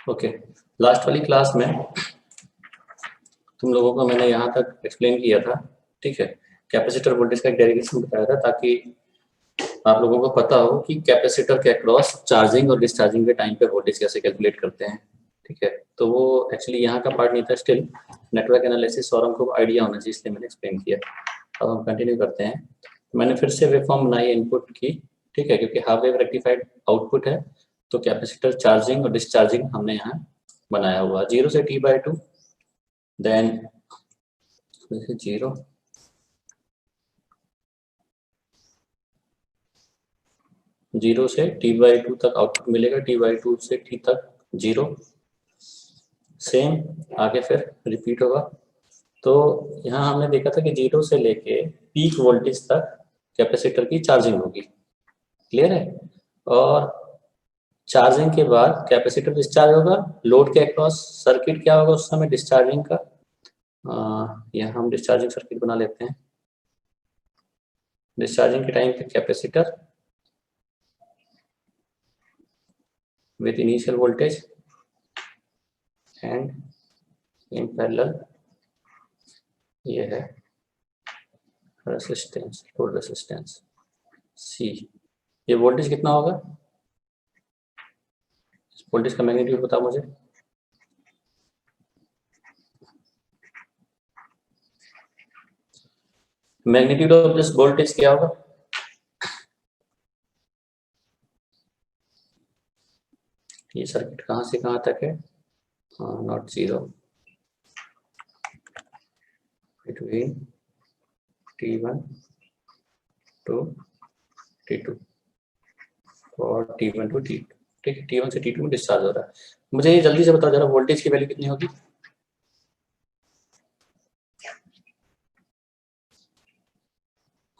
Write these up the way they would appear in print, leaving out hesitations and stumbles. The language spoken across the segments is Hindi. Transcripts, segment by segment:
ओके, लास्ट वाली क्लास में तुम लोगों को मैंने यहाँ तक एक्सप्लेन किया था, ठीक है। कैपेसिटर वोल्टेज का एक डेरिवेशन बताया था ताकि आप लोगों को पता हो कि कैपेसिटर के अक्रॉस चार्जिंग और डिस्चार्जिंग के टाइम पे वोल्टेज कैसे कैलकुलेट करते हैं, ठीक है। तो वो एक्चुअली यहाँ का पार्ट नहीं था, स्टिल नेटवर्क एनालिसिस और हमको आइडिया होना चाहिए, इसलिए मैंने एक्सप्लेन किया। अब हम कंटिन्यू करते हैं। मैंने फिर से वेवफॉर्म बनाई इनपुट की, ठीक है, क्योंकि हाफ वेव रेक्टिफाइड आउटपुट है, तो कैपेसिटर चार्जिंग और डिस्चार्जिंग हमने यहाँ बनाया हुआ 0 से T/2, देन 0 0 से T/2 तक आउटपुट मिलेगा, T/2 से T तक 0, सेम आगे फिर रिपीट होगा। तो यहाँ हमने देखा था कि 0 से लेके पीक वोल्टेज तक कैपेसिटर की चार्जिंग होगी, क्लियर है। और चार्जिंग के बाद कैपेसिटर डिस्चार्ज होगा, लोड के अक्रॉस सर्किट क्या होगा उस समय डिस्चार्जिंग का। यहाँ हम डिस्चार्जिंग सर्किट बना लेते हैं। डिस्चार्जिंग के टाइम पे capacitor with initial voltage and in parallel ये है रेसिस्टेंस, लोड रेसिस्टेंस C। ये वोल्टेज कितना होगा, वोल्टेज का मैग्नीट्यूड बताओ मुझे। मैग्नीट्यूड ऑफ दिस वोल्टेज क्या होगा, ये सर्किट कहाँ से कहाँ तक है, not 0, between T1 to T2 और T1 to T2, ठीक है। T1 से T2 में डिस्चार्ज हो रहा है। मुझे ये जल्दी से बताओ जरा, वोल्टेज की वैल्यू कितनी होगी,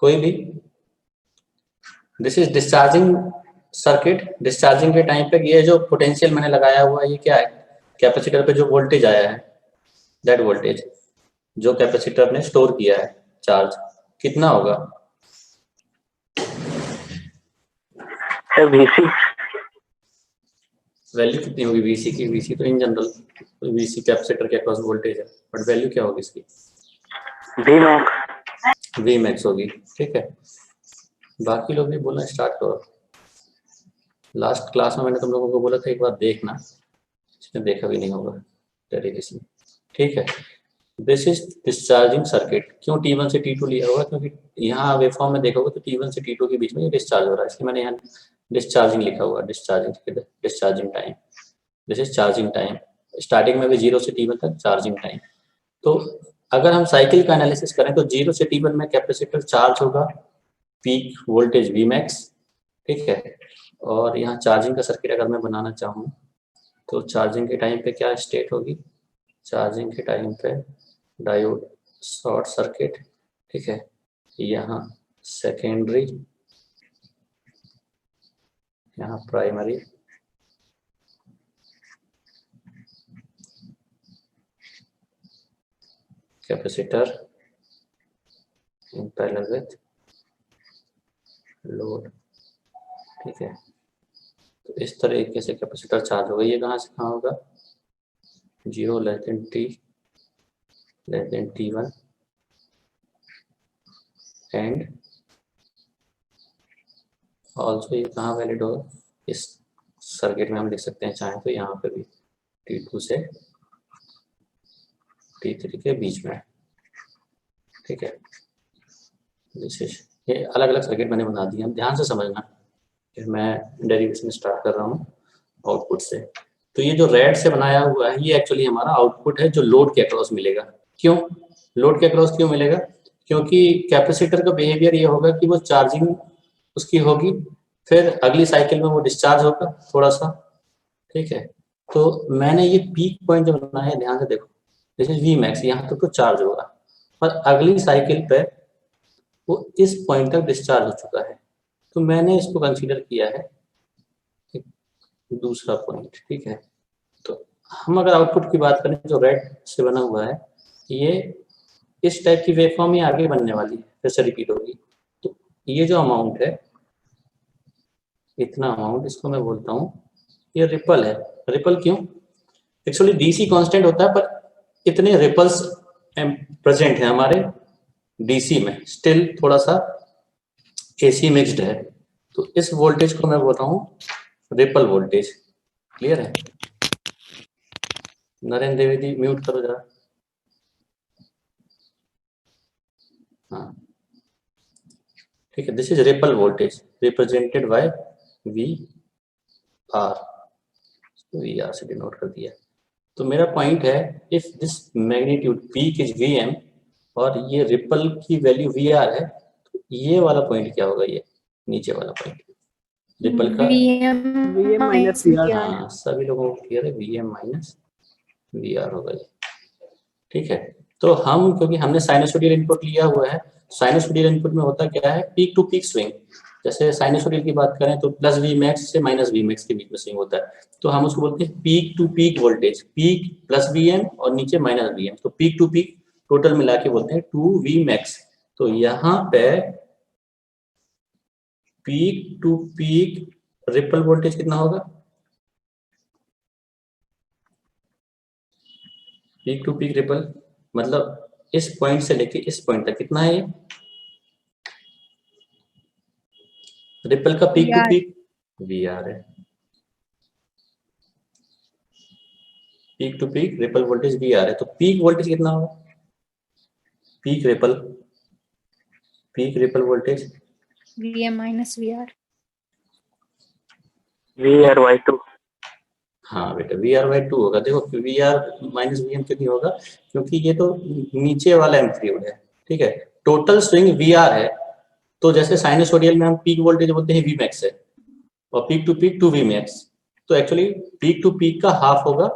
कोई भी। This is discharging circuit. Discharging के टाइम पे ये जो पोटेंशियल मैंने लगाया हुआ है ये क्या है, कैपेसिटर पे जो वोल्टेज आया है, दैट वोल्टेज जो कैपेसिटर ने स्टोर किया है चार्ज, कितना होगा, VC वैल्यू कितनी होगी VC की। VC तो इन जनरल VC कैपेसिटर के अक्रॉस वोल्टेज है, बट वैल्यू क्या होगी इसकी, Vmax होगी, ठीक है। बाकी लोग भी बोलना स्टार्ट करो। लास्ट क्लास में मैंने तुम लोगों को बोला था एक बार देखना, इसने देखा भी नहीं होगा डेरिवेशन, ठीक है। This is discharging circuit. क्यों T1 से T2 लिया होगा, क्योंकि यहाँ वेवफॉर्म में देखोगे तो T1 से T2 के बीच में ये डिस्चार्ज हो रहा है, इसलिए मैंने यहाँ डिस्चार्जिंग लिखा हुआ, discharging time. This is charging time, starting में भी 0 से T1 तक चार्जिंग टाइम। तो अगर हम साइकिल का एनालिसिस करें तो 0 से T1 में कैपेसिटर चार्ज होगा, पीक वोल्टेज Vmax, ठीक है। और यहाँ चार्जिंग का सर्किट अगर मैं बनाना चाहूँ तो चार्जिंग के टाइम पे क्या स्टेट होगी, चार्जिंग के टाइम पे डायोड शॉर्ट सर्किट, ठीक है। यहाँ सेकेंडरी, यहाँ primary, capacitor in parallel with load, ठीक है। तो इस तरीके से कैपेसिटर चार्ज होगा। ये कहाँ से कहाँ होगा, 0 less than T1 and also ये कहाँ वैलिड होगा, इस सर्किट में हम लिख सकते हैं चाहें तो यहाँ पे भी T2 से T3 के बीच में, ठीक है। ये अलग अलग सर्किट मैंने बना दिए, ध्यान से समझना। फिर मैं डेरिवेशन स्टार्ट कर रहा हूँ आउटपुट से। तो ये जो रेड से बनाया हुआ है ये एक्चुअली हमारा आउटपुट है जो लोड के अक्रॉस मिलेगा। क्यों लोड के अक्रॉस क्यों मिलेगा, क्योंकि कैपेसिटर का बिहेवियर ये होगा कि वो चार्जिंग उसकी होगी, फिर अगली साइकिल में वो डिस्चार्ज होगा थोड़ा सा, ठीक है। तो मैंने ये पीक पॉइंट जो बनाया है ध्यान से देखो, दिस इज Vmax, यहाँ तक तो चार्ज होगा, और अगली साइकिल पे वो इस पॉइंट तक डिस्चार्ज हो चुका है। तो मैंने इसको कंसीडर किया है दूसरा पॉइंट, ठीक है। तो हम अगर आउटपुट की बात करें जो रेड से बना हुआ है, ये इस टाइप की वेवफॉर्म ही आगे बनने वाली है, फिर से रिपीट होगी। तो ये जो अमाउंट है, इतना अमाउंट, इसको मैं बोलता हूँ ये रिपल है। रिपल क्यों, एक्चुअली डीसी कांस्टेंट होता है, पर इतने रिपल्स प्रेजेंट है हमारे डीसी में, स्टिल थोड़ा सा एसी मिक्स्ड है, तो इस वोल्टेज को मैं बोल रहा हूँ रिपल वोल्टेज। क्लियर है? नरेंद्र द्विवेदी म्यूट करो जरा। हाँ ठीक है, this is ripple voltage represented by V R, V R से डिनोट कर दिया। तो मेरा पॉइंट है, if this magnitude peak is V M और ये रिपल की वैल्यू वी आर है, तो ये वाला पॉइंट क्या होगा? ये नीचे वाला पॉइंट रिपल का वी माइनस वी आर। हाँ, सभी लोगों को क्लियर है, V M minus V R होगा ये। ठीक है, तो हम क्योंकि हमने साइनसोइडल इनपुट लिया हुआ है, साइनसोइडल इनपुट में होता क्या है, पीक टू पीक स्विंग। जैसे साइनसोइडल की बात करें तो प्लस वी मैक्स से माइनस वी मैक्स के बीच में स्विंग होता है, तो हम उसको बोलते हैं peak to peak voltage. Peak plus V M और नीचे माइनस वी एम, तो पीक टू पीक टोटल मिला के बोलते हैं टू वी मैक्स। तो यहाँ पे peak to peak ripple voltage कितना होगा? पीक टू पीक रिपल मतलब इस पॉइंट से लेके इस पॉइंट तक कितना है ये रिपल का peak to peak? V R है। Peak to peak ripple voltage V R है, तो पीक वोल्टेज कितना होगा? Peak ripple voltage V M minus V R by 2। हाँ बेटा, वी आर बाई 2 होगा। देखो V R minus V M क्यों नहीं होगा? क्योंकि ये तो नीचे वाला एम्पलीट्यूड है, ठीक है, टोटल स्विंग वी आर है। तो जैसे साइनसोइडल में हम पीक वोल्टेज बोलते हैं वी मैक्स है, और peak to peak to V max, तो एक्चुअली पीक टू पीक का हाफ होगा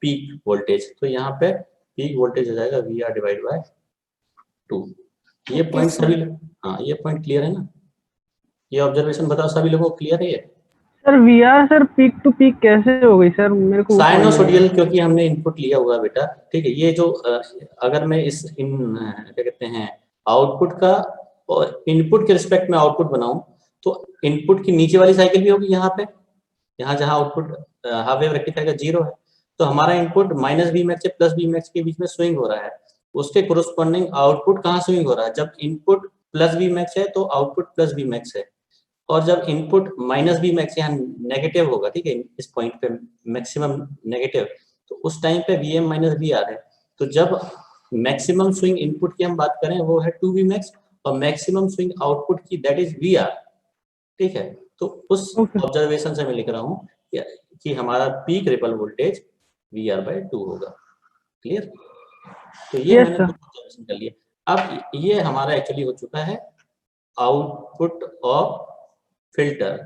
पीक वोल्टेज। तो यहाँ पे पीक वोल्टेज हो जाएगा वी आर डिवाइड बाय 2। ये पॉइंट सभी, हाँ ये पॉइंट क्लियर है ना? ये ऑब्जर्वेशन बताओ सभी लोगों को क्लियर है ये? Sir V R sir peak to peak कैसे हो गई सर, मेरे को साइनोसोडियल क्योंकि हमने इनपुट लिया हुआ बेटा, ठीक है। ये जो अगर मैं इस क्या कहते हैं आउटपुट का और इनपुट के रिस्पेक्ट में आउटपुट बनाऊं, तो इनपुट की नीचे वाली साइकिल भी होगी यहाँ पे, यहाँ जहाँ आउटपुट हाफ वेव रेक्टिफायर का 0 है, तो हमारा इनपुट माइनस बी मैक्स से प्लस बी मैक्स के बीच में स्विंग हो रहा है। उसके कोरोस्पॉन्डिंग आउटपुट कहाँ स्विंग हो रहा है? जब इनपुट प्लस बी मैक्स है तो आउटपुट प्लस बी मैक्स है, और जब इनपुट माइनस बी मैक्स यहाँ नेगेटिव होगा, ठीक है, इस पॉइंट पे मैक्सिमम नेगेटिव, तो उस टाइम पे V M minus V R है। तो जब मैक्सिमम स्विंग इनपुट की हम बात करें वो है 2 वी मैक्स, और मैक्सिमम स्विंग आउटपुट की दैट इज वी आर, ठीक है। तो उस ऑब्जर्वेशन से मैं लिख रहा हूँ कि हमारा peak ripple voltage V R by 2 होगा। क्लियर? तो ये मैंने ऑब्जर्वेशन कर लिया। अब ये हमारा एक्चुअली हो चुका है आउटपुट ऑफ फिल्टर,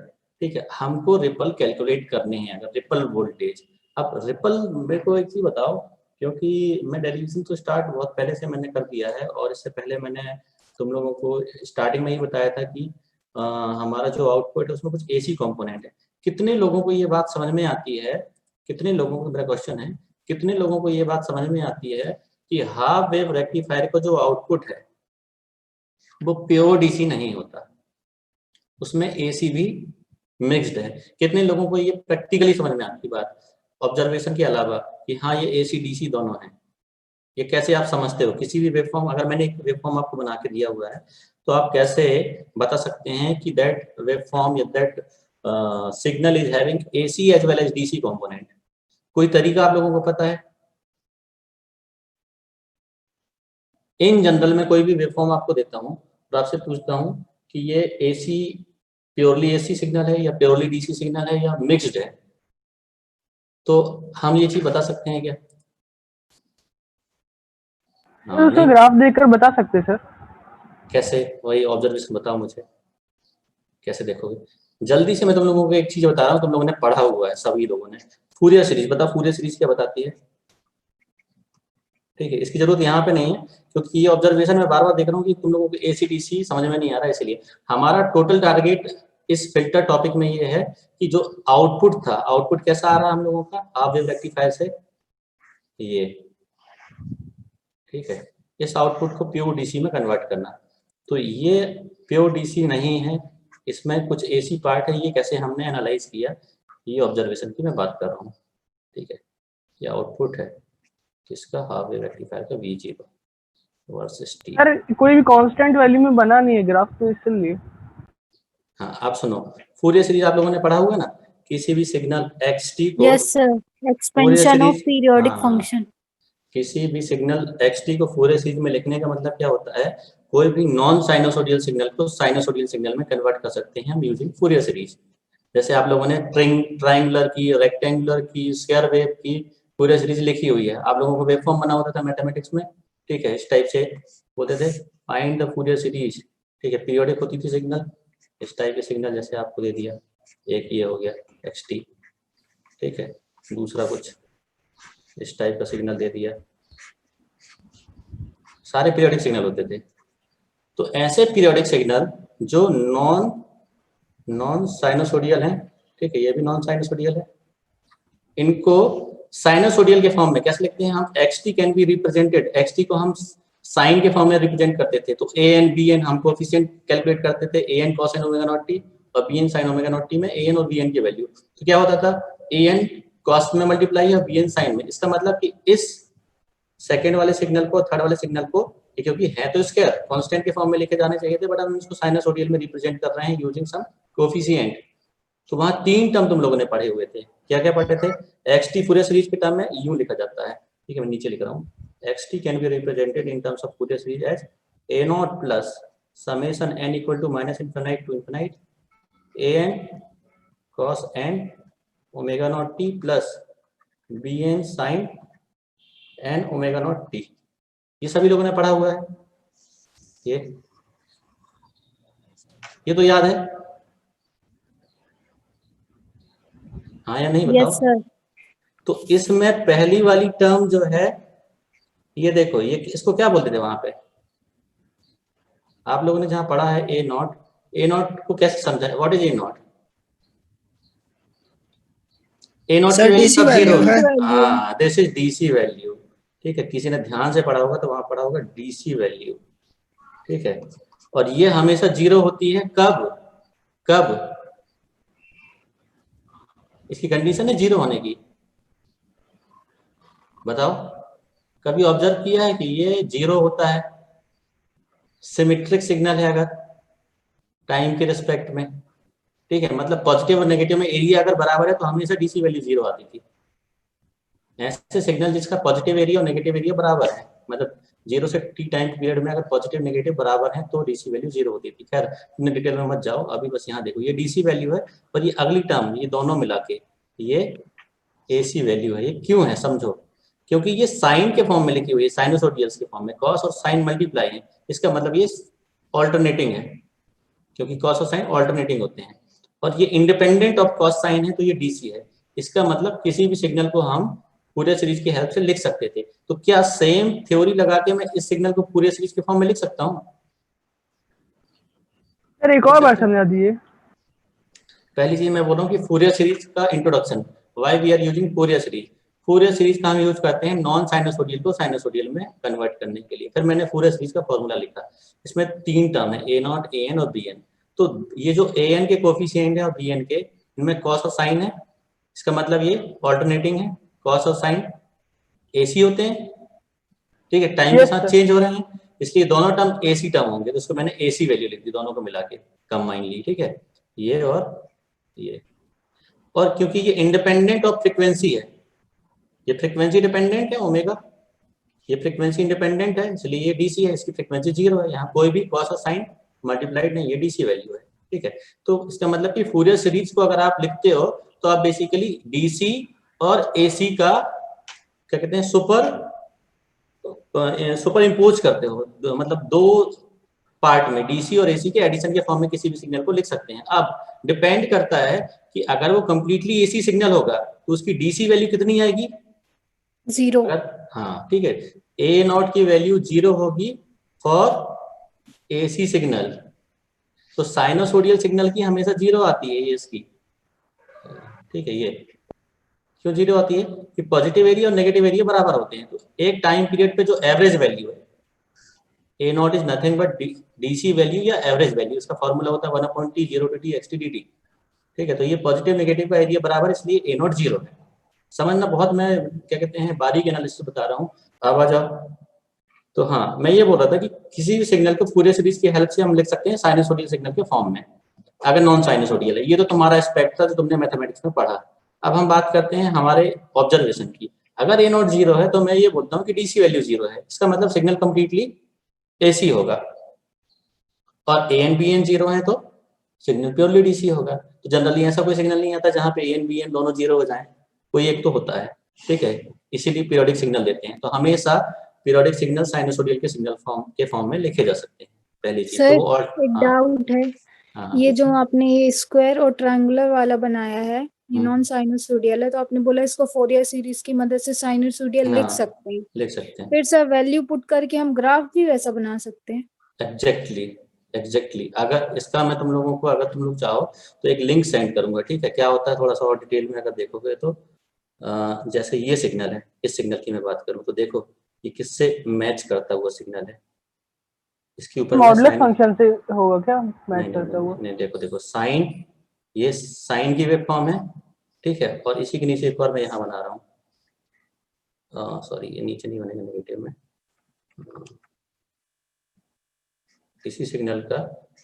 ठीक है। हमको रिपल कैलकुलेट करने हैं, अगर रिपल वोल्टेज। अब रिपल मेरे को एक चीज बताओ, क्योंकि मैं डेरिवेशन तो स्टार्ट बहुत पहले से मैंने कर दिया है, और इससे पहले मैंने तुम लोगों को स्टार्टिंग में ही बताया था कि हमारा जो आउटपुट है उसमें कुछ एसी कंपोनेंट है। कितने लोगों को ये बात समझ में आती है? कितने लोगों को, मेरा क्वेश्चन है, कितने लोगों को ये बात समझ में आती है कि हाफ वेव रेक्टिफायर का जो आउटपुट है वो प्योर डीसी नहीं होता, उसमें एसी भी मिक्स्ड है? कितने लोगों को ये प्रैक्टिकली समझ में आती बात, ऑब्जर्वेशन के अलावा, कि हाँ ये एसी डीसी दोनों है? ये कैसे आप समझते हो? किसी भी वेवफॉर्म, अगर मैंने एक वेवफॉर्म आपको बना के दिया हुआ है, तो आप कैसे बता सकते हैं कि दैट वेवफॉर्म या that signal is having AC as well as DC component? कोई तरीका आप लोगों को पता है? इन जनरल में कोई भी वेवफॉर्म आपको देता हूँ और आपसे पूछता हूँ कि ये एसी, प्योरली एसी सिग्नल है या प्योरली डीसी सिग्नल है या मिक्स्ड है, तो हम ये चीज बता सकते हैं क्या? हाँ, सर ग्राफ देखकर बता सकते सर। कैसे? वही ऑब्जर्वेशन बताओ मुझे, कैसे देखोगे? जल्दी से मैं तुम लोगों को एक चीज बता रहा हूँ, तुम लोगों ने पढ़ा हुआ है सभी लोगों ने, फूरियर सीरीज। बताओ फूरियर सीरीज क्या बताती है? ठीक है, इसकी जरूरत यहाँ पे नहीं है, क्योंकि ये ऑब्जर्वेशन मैं बार बार देख रहा हूँ कि तुम लोगों को एसीडीसी समझ में नहीं आ रहा है। इसलिए हमारा टोटल टारगेट इस फिल्टर टॉपिक में ये है कि जो आउटपुट था, आउटपुट कैसा आ रहा है हम लोगों का हाफ वेव रेक्टिफायर से, ये, ठीक है, इस आउटपुट को प्योर डीसी में कन्वर्ट करना। तो ये प्योर डीसी नहीं है, इसमें कुछ एसी पार्ट है। ये कैसे हमने एनालाइज किया, ये ऑब्जर्वेशन की मैं बात कर रहा हूँ, ठीक है। ये आउटपुट है किसका, हाफ वेव रेक्टिफायर का V0 वर्सेस T। सर कोई भी कांस्टेंट वैल्यू में बना नहीं है ग्राफ, तो इसलिए। हाँ आप सुनो, फूरियर सीरीज आप लोगों ने पढ़ा हुआ ना, किसी भी सिग्नल xt को Yes, sir. Fourier Expansion of series, periodic हाँ function. किसी भी सिग्नल xt को फूरियर सीरीज में लिखने का मतलब क्या होता है, कोई भी नॉन साइनोसोडियल सिग्नल को साइनोसोडियल सिग्नल में कन्वर्ट कर सकते हैं हम यूजिंग फूरियर सीरीज। जैसे आप लोगों ने ट्राइंगुलर की, रेक्टेंगुलर की, स्क्वायर वेव की फूरियर सीरीज लिखी हुई है, आप लोगों को वेव फॉर्म बना होता था मैथमेटिक्स में, ठीक है, इस टाइप से बोलते थे फाइंड द फूरियर सीरीज, ठीक है, पीरियोडिक होती थी सिग्नल, इस टाइप के सिग्नल जैसे आपको दे दिया, एक ये हो गया xt, ठीक है, दूसरा कुछ इस टाइप का सिग्नल दे दिया, सारे पीरियोडिक सिग्नल होते थे। तो ऐसे पीरियोडिक सिग्नल जो नॉन साइनोसोडियल हैं, ठीक है, ये भी नॉन साइनोसोडियल है, इनको साइनोसोडियल के फॉर्म में कैसे लिखते हैं हम, xt can be represented, xt को हम साइन के फॉर्म में रिप्रेजेंट करते थे, तो an bn हम कोएफिशिएंट कैलकुलेट करते थे, an cos n omega not t और bn sin omega not t में an और bn की वैल्यू, तो क्या होता था, an cos में मल्टीप्लाई और bn sin में, इसका मतलब कि इस सेकंड वाले सिग्नल को, थर्ड वाले सिग्नल को, क्योंकि है तो स्क्वायर कांस्टेंट के फॉर्म में लेके जाने चाहिए थे, बट हम इसको साइनोसोडियल में रिप्रेजेंट कर रहे हैं यूजिंग सम कोएफिशिएंट। तो वहां तीन टर्म तुम लोगों ने पढ़े हुए थे, क्या क्या पढ़े थे, xt फूरियर सीरीज के टर्म में यूं लिखा जाता है, ठीक है, मैं नीचे लिख रहा हूँ, xt can be represented in terms of Fourier series as a0 plus summation n equal to minus infinite to infinite an cos n omega not t plus bn sin n omega not t। ये सभी लोगों ने पढ़ा हुआ है, ये तो याद है, हाँ या नहीं बताओ। Yes, sir. तो इसमें पहली वाली टर्म जो है, ये देखो, ये इसको क्या बोलते थे वहां पे, आप लोगों ने जहां पढ़ा है ए नॉट को कैसे समझा है, व्हाट इज ए नॉट की वैल्यू डीसी कब जीरो, वैल्यू है। हाँ दिस इज डीसी वैल्यू, ठीक है, किसी ने ध्यान से पढ़ा होगा तो वहां पढ़ा होगा डीसी वैल्यू, ठीक है, और ये हमेशा जीरो होती है, कब इसकी कंडीशन है जीरो होने की, बताओ, कभी ऑब्जर्व किया है कि ये जीरो होता है, सिमेट्रिक सिग्नल है अगर टाइम के रिस्पेक्ट में, ठीक है, मतलब पॉजिटिव और नेगेटिव में एरिया अगर बराबर है तो हमेशा डीसी वैल्यू जीरो आती थी। ऐसे सिग्नल जिसका पॉजिटिव एरिया और नेगेटिव एरिया बराबर है, मतलब जीरो से टी टाइम पीरियड में अगर पॉजिटिव नेगेटिव बराबर है तो डीसी वैल्यू जीरो होती थी। खैर तुमने डिटेल में मत जाओ, अभी बस यहाँ देखो, ये डीसी वैल्यू है और ये अगली टर्म, ये दोनों मिला के ये एसी वैल्यू है। ये क्यों है समझो, क्योंकि ये साइन के फॉर्म में लिखी हुई है, साइनोसोडियल्स के फॉर्म में, कॉस और साइन मल्टीप्लाई है, इसका मतलब ये ऑल्टरनेटिंग है, क्योंकि कॉस और साइन ऑल्टरनेटिंग होते हैं, और ये इंडिपेंडेंट ऑफ कॉस साइन है तो ये डीसी है। इसका मतलब किसी भी सिग्नल को हम फूरियर सीरीज की हेल्प से लिख सकते थे। तो क्या सेम थ्योरी लगा के मैं इस सिग्नल को फूरियर सीरीज के फॉर्म में लिख सकता हूँ? सर एक और बार समझा दीजिए। पहली चीज मैं बोल रहा हूँ कि फूरियर सीरीज का introduction, why we are using Fourier series. Fourier series का हम यूज करते हैं नॉन साइनोसोडियल को साइनोसोडियल में कन्वर्ट करने के लिए। फिर मैंने फूरियर सीरीज का फॉर्मूला लिखा, इसमें तीन टर्म है, ए नॉट, ए एन और बी एन। तो ये जो ए एन के कोफिशिएंट है और बी एन के, इनमें कॉस और साइन है, इसका मतलब ये ऑल्टरनेटिंग है, कॉस और साइन एसी होते हैं, ठीक है, टाइम के साथ चेंज हो रहे हैं, इसलिए दोनों टर्म एसी टर्म होंगे, तो उसको मैंने एसी वैल्यू लिख दी, दोनों को मिला के कंबाइन ली, ठीक है, ये और ये। और क्योंकि ये इंडिपेंडेंट ऑफ फ्रीक्वेंसी है, ये फ्रीक्वेंसी डिपेंडेंट है ओमेगा, ये फ्रीक्वेंसी इंडिपेंडेंट है, इसलिए ये डीसी है, इसकी फ्रीक्वेंसी जीरो है, यहाँ कोई भी कॉस और साइन मल्टीप्लाइड नहीं, ये डीसी वैल्यू है, ठीक है। तो इसका मतलब कि फूरियर सीरीज को अगर आप लिखते हो तो आप बेसिकली डीसी और एसी का क्या कहते हैं सुपर इम्पोज करते हो, मतलब दो पार्ट में डीसी और एसी के एडिशन के फॉर्म में किसी भी सिग्नल को लिख सकते हैं। अब डिपेंड करता है कि अगर वो कंप्लीटली एसी सिग्नल होगा तो उसकी डीसी वैल्यू कितनी आएगी, जीरो। हाँ ठीक है, ए नॉट की वैल्यू जीरो होगी फॉर एसी सिग्नल, तो साइनोसोडियल सिग्नल की हमेशा जीरो आती है ये इसकी, ठीक है। ये क्यों जीरो आती है कि पॉजिटिव एरिया और नेगेटिव एरिया बराबर होते हैं, तो एक टाइम पीरियड पे जो एवरेज वैल्यू है, A naught is nothing but DC value या एवरेज वैल्यू, इसका फॉर्मूला होता है 1/t 0 to t xt dt, ठीक है। तो ये पॉजिटिव नेगेटिव का एरिया बराबर, इसलिए ए नॉट जीरो है, समझना बहुत, मैं क्या कहते हैं बारीक एनालिसिस बता रहा हूँ। अब आ जाओ। तो हाँ, मैं ये बोल रहा था कि किसी भी सिग्नल को फूरियर सीरीज की हेल्प से हम लिख सकते हैं साइनसोडियल सिग्नल के फॉर्म में, अगर नॉन साइनसोडियल है। ये तो तुम्हारा एस्पेक्ट था जो तुमने मैथमेटिक्स में पढ़ा। अब हम बात करते हैं हमारे ऑब्जर्वेशन की। अगर ए नॉट 0 है तो मैं ये बोलता हूँ कि डीसी वैल्यू 0 है, इसका मतलब सिग्नल कंप्लीटली एसी होगा। और ए एन बी एन 0 है तो सिग्नल प्योरली डीसी होगा। तो जनरली ऐसा कोई सिग्नल नहीं आता जहाँ पे ए एन बी एन दोनों 0 हो जाए, कोई एक तो होता है, ठीक है। इसीलिए पीरियोडिक सिग्नल देते हैं। तो हमेशा पीरियोडिक सिग्नल साइनसोडियल के सिग्नल फॉर्म में लिखे जा सकते हैं, पहली चीज तो सर वो। और एक हाँ डाउट है, हाँ ये जो पूछो। आपने ये स्क्वायर और ट्रायंगुलर वाला बनाया है, ये नॉन हम्म, साइनसोडियल है, तो आपने बोला इसको फोरियर सीरीज की मदद से साइनसोडियल लिख हाँ सकते हैं। लिख सकते हैं। फिर सर वैल्यू पुट करके हम ग्राफ भी वैसा बना सकते हैं। Exactly exactly. अगर इसका मैं तुम लोगों को, अगर तुम लोग चाहो तो एक लिंक सेंड करूंगा, ठीक है। क्या होता है थोड़ा सा और डिटेल में अगर देखोगे तो जैसे ये सिग्नल है, इस सिग्नल की मैं बात करूं तो देखो ये किससे मैच करता हुआ सिग्नल है। इसके ऊपर मैं मॉडुलस साइन, फंक्शन से होगा क्या नहीं मैच नहीं करता नहीं हुआ? नहीं, देखो देखो साइन, ये साइन की वेव फॉर्म है, ठीक है। और इसी के नीचे एक और मैं यहाँ बना रहा हूँ, सॉरी ये नीचे नहीं बनेगा नेगेटिव में। किसी सिग्नल का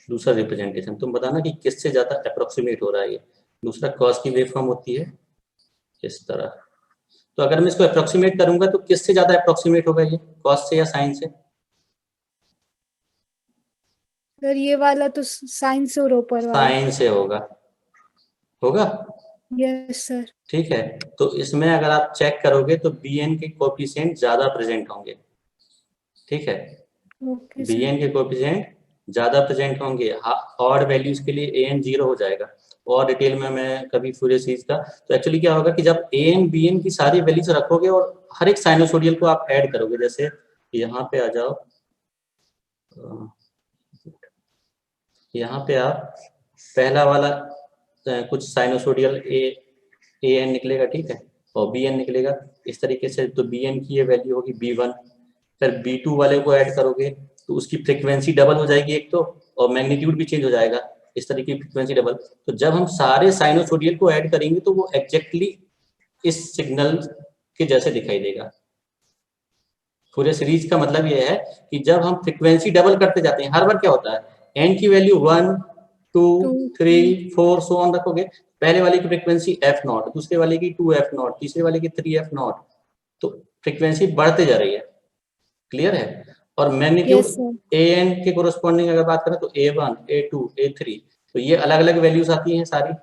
दूसरा रिप्रेजेंटेशन, तुम बताना कि किससे ज्यादा अप्रोक्सीमेट हो रहा है ये। दूसरा कॉस की वेव फॉर्म होती है इस तरह। तो अगर मैं इसको अप्रोक्सीमेट करूंगा तो किससे ज्यादा अप्रोक्सीमेट होगा ये, कॉस से या साइन से? सर ये वाला तो साइंस और ऊपर वाला। साइन से होगा, होगा, यस सर। ठीक है। तो इसमें अगर आप चेक करोगे तो बी एन के कोफिशिएंट ज्यादा प्रेजेंट होंगे, ठीक है। Okay B sir. एन के कोफिशिएंट ज्यादा प्रेजेंट होंगे। ऑड वैल्यूज के लिए ए एन 0 हो जाएगा। और डिटेल में मैं कभी फूरियर सीरीज का, तो एक्चुअली क्या होगा कि जब ए एन बी एन की सारी वैल्यूज रखोगे और हर एक साइनोसोडियल को आप ऐड करोगे, जैसे यहाँ पे आ जाओ, यहाँ पे आप पहला वाला कुछ साइनोसोडियल ए एन निकलेगा, ठीक है, और बी एन निकलेगा इस तरीके से। तो बी एन की ये वैल्यू होगी B1। फिर B2 वाले को ऐड करोगे तो उसकी फ्रिक्वेंसी डबल हो जाएगी एक तो, और मैग्नीट्यूड भी चेंज हो जाएगा, इस तरीके की फ्रिक्वेंसी डबल। तो जब हम सारे साइनोसोडियल को ऐड करेंगे तो वो एग्जैक्टली इस सिग्नल के जैसे दिखाई देगा। फूरियर सीरीज का मतलब ये है कि जब हम फ्रिक्वेंसी डबल करते जाते हैं, हर बार क्या होता है, एन की वैल्यू 1 2 टू 3 4 सो ऑन रखोगे। पहले वाले की फ्रिक्वेंसी f0, दूसरे वाले की 2f0, तीसरे वाले की 3f0, तो फ्रिक्वेंसी बढ़ते जा रही है, क्लियर है। और magnitude yes sir. A N के कोरस्पॉन्डिंग अगर बात करें तो A1 A2 A3, तो ये अलग अलग वैल्यूज आती हैं सारी।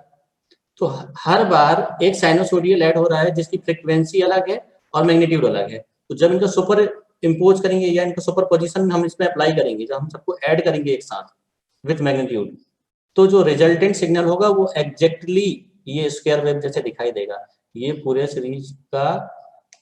तो हर बार एक साइनोसोडियल ऐड हो रहा है जिसकी फ्रिक्वेंसी अलग है और मैग्नीट्यूड अलग है। तो जब इनको सुपर इम्पोज करेंगे या इनको सुपर पोजिशन हम इसमें अप्लाई करेंगे, जब हम सबको ऐड करेंगे एक साथ विथ मैग्नीट्यूड, तो जो रिजल्टेंट सिग्नल होगा वो एग्जैक्टली ये स्क्वायर वेव जैसे दिखाई देगा। ये पूरे सीरीज का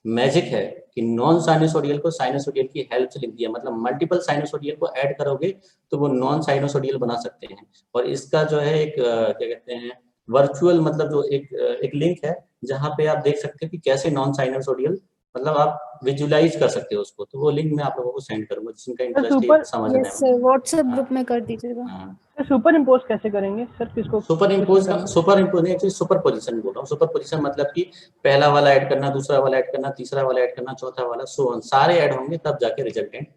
मैजिक है कि नॉन साइनोसोडियल को साइनोसोडियल की हेल्प से लिख दिया। मतलब मल्टीपल साइनोसोडियल को ऐड करोगे तो वो नॉन साइनोसोडियल बना सकते हैं। और इसका जो है एक क्या कहते हैं वर्चुअल, मतलब जो एक लिंक है जहाँ पे आप देख सकते हो कि कैसे नॉन साइनोसोडियल, मतलब आप विजुलाइज कर सकते हो उसको। तो वो लिंक मैं आप लोगों को सेंड करूंगा जिनका सर इंटरेस्ट है सुपर समझने यस सर, में। व्हाट्सएप हाँ ग्रुप में कर दीजिएगा। हाँ। सुपर इम्पोज कैसे करेंगे सर, किसको किसमें करना? सुपर इम्पोज नहीं, एक्चुअली सुपर पोजिशन बोल रहा हूँ। सुपर पोजिशन मतलब कि पहला वाला ऐड करना, दूसरा वाला ऐड करना, तीसरा वाला ऐड करना, चौथा वाला, सो ऑन, सारे ऐड होंगे तब जाके रिजल्टेंट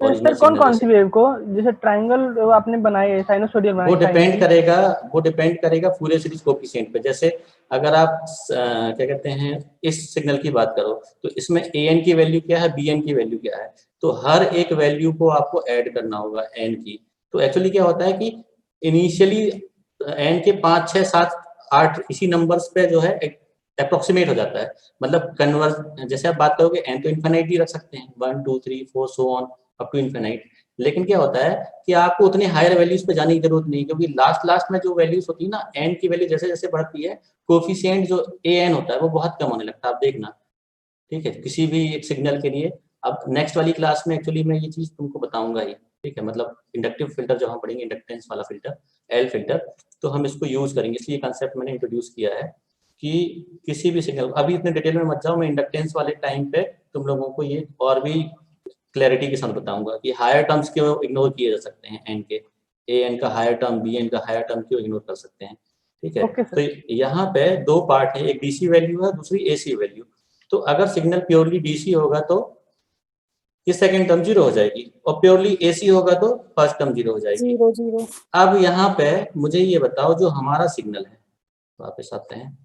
तो ओरिजिनल सर कौन सिग्नल कौन सी जैसे। वेव को, जैसे ट्रायंगल आपने बनाए है, साइनोसोडियल वो बनाए साइन डिपेंड की? करेगा, वो डिपेंड करेगा फूरियर सीरीज कोएफिशिएंट पे। जैसे अगर आप क्या कहते हैं इस सिग्नल की बात करो तो इसमें ए एन की वैल्यू क्या है, बी एन की वैल्यू क्या है, तो हर एक वैल्यू को आपको ऐड करना होगा एन की। तो एक्चुअली क्या होता है कि इनिशियली एन के 5 6 7 8 इसी नंबर्स पे जो है अप्रोक्सीमेट हो जाता है। मतलब कन्वर्स, जैसे आप बात करोगे एन तो इन्फिनाइट भी रख सकते हैं, 1 2 3 4 so on up to infinite. लेकिन क्या होता है कि आपको उतने हायर वैल्यूज पे जाने की जरूरत नहीं, क्योंकि लास्ट लास्ट में जो वैल्यूज होती है ना, एन की वैल्यू जैसे जैसे बढ़ती है, कोफिशिएंट जो ए एन होता है वो बहुत कम होने लगता है, आप देखना, ठीक है, किसी भी एक सिग्नल के लिए। अब नेक्स्ट वाली क्लास में एक्चुअली मैं ये चीज तुमको बताऊंगा ही, ठीक है। मतलब इंडक्टिव फिल्टर जब हम पढ़ेंगे, इंडक्टेंस वाला फिल्टर, एल फिल्टर, तो हम इसको यूज करेंगे। इसलिए कंसेप्ट मैंने इंट्रोड्यूस किया है कि किसी भी सिग्नल, अभी इतने डिटेल में मत जाओ, मैं इंडक्टेंस वाले टाइम पे तुम लोगों को ये और भी क्लैरिटी के साथ बताऊंगा कि हायर टर्म्स क्यों इग्नोर किए जा सकते हैं एन के, ए एन का हायर टर्म, बी एन का हायर टर्म क्यों इग्नोर कर सकते हैं। ठीक है। ओके तो सर। यहाँ पे दो पार्ट है, एक डीसी वैल्यू है, दूसरी एसी वैल्यू। तो अगर सिग्नल प्योरली डीसी होगा तो ये सेकंड टर्म जीरो हो जाएगी, और प्योरली एसी होगा तो फर्स्ट टर्म जीरो हो जाएगी। 0 0 अब यहाँ पे मुझे ये बताओ, जो हमारा सिग्नल है, वापस आते हैं,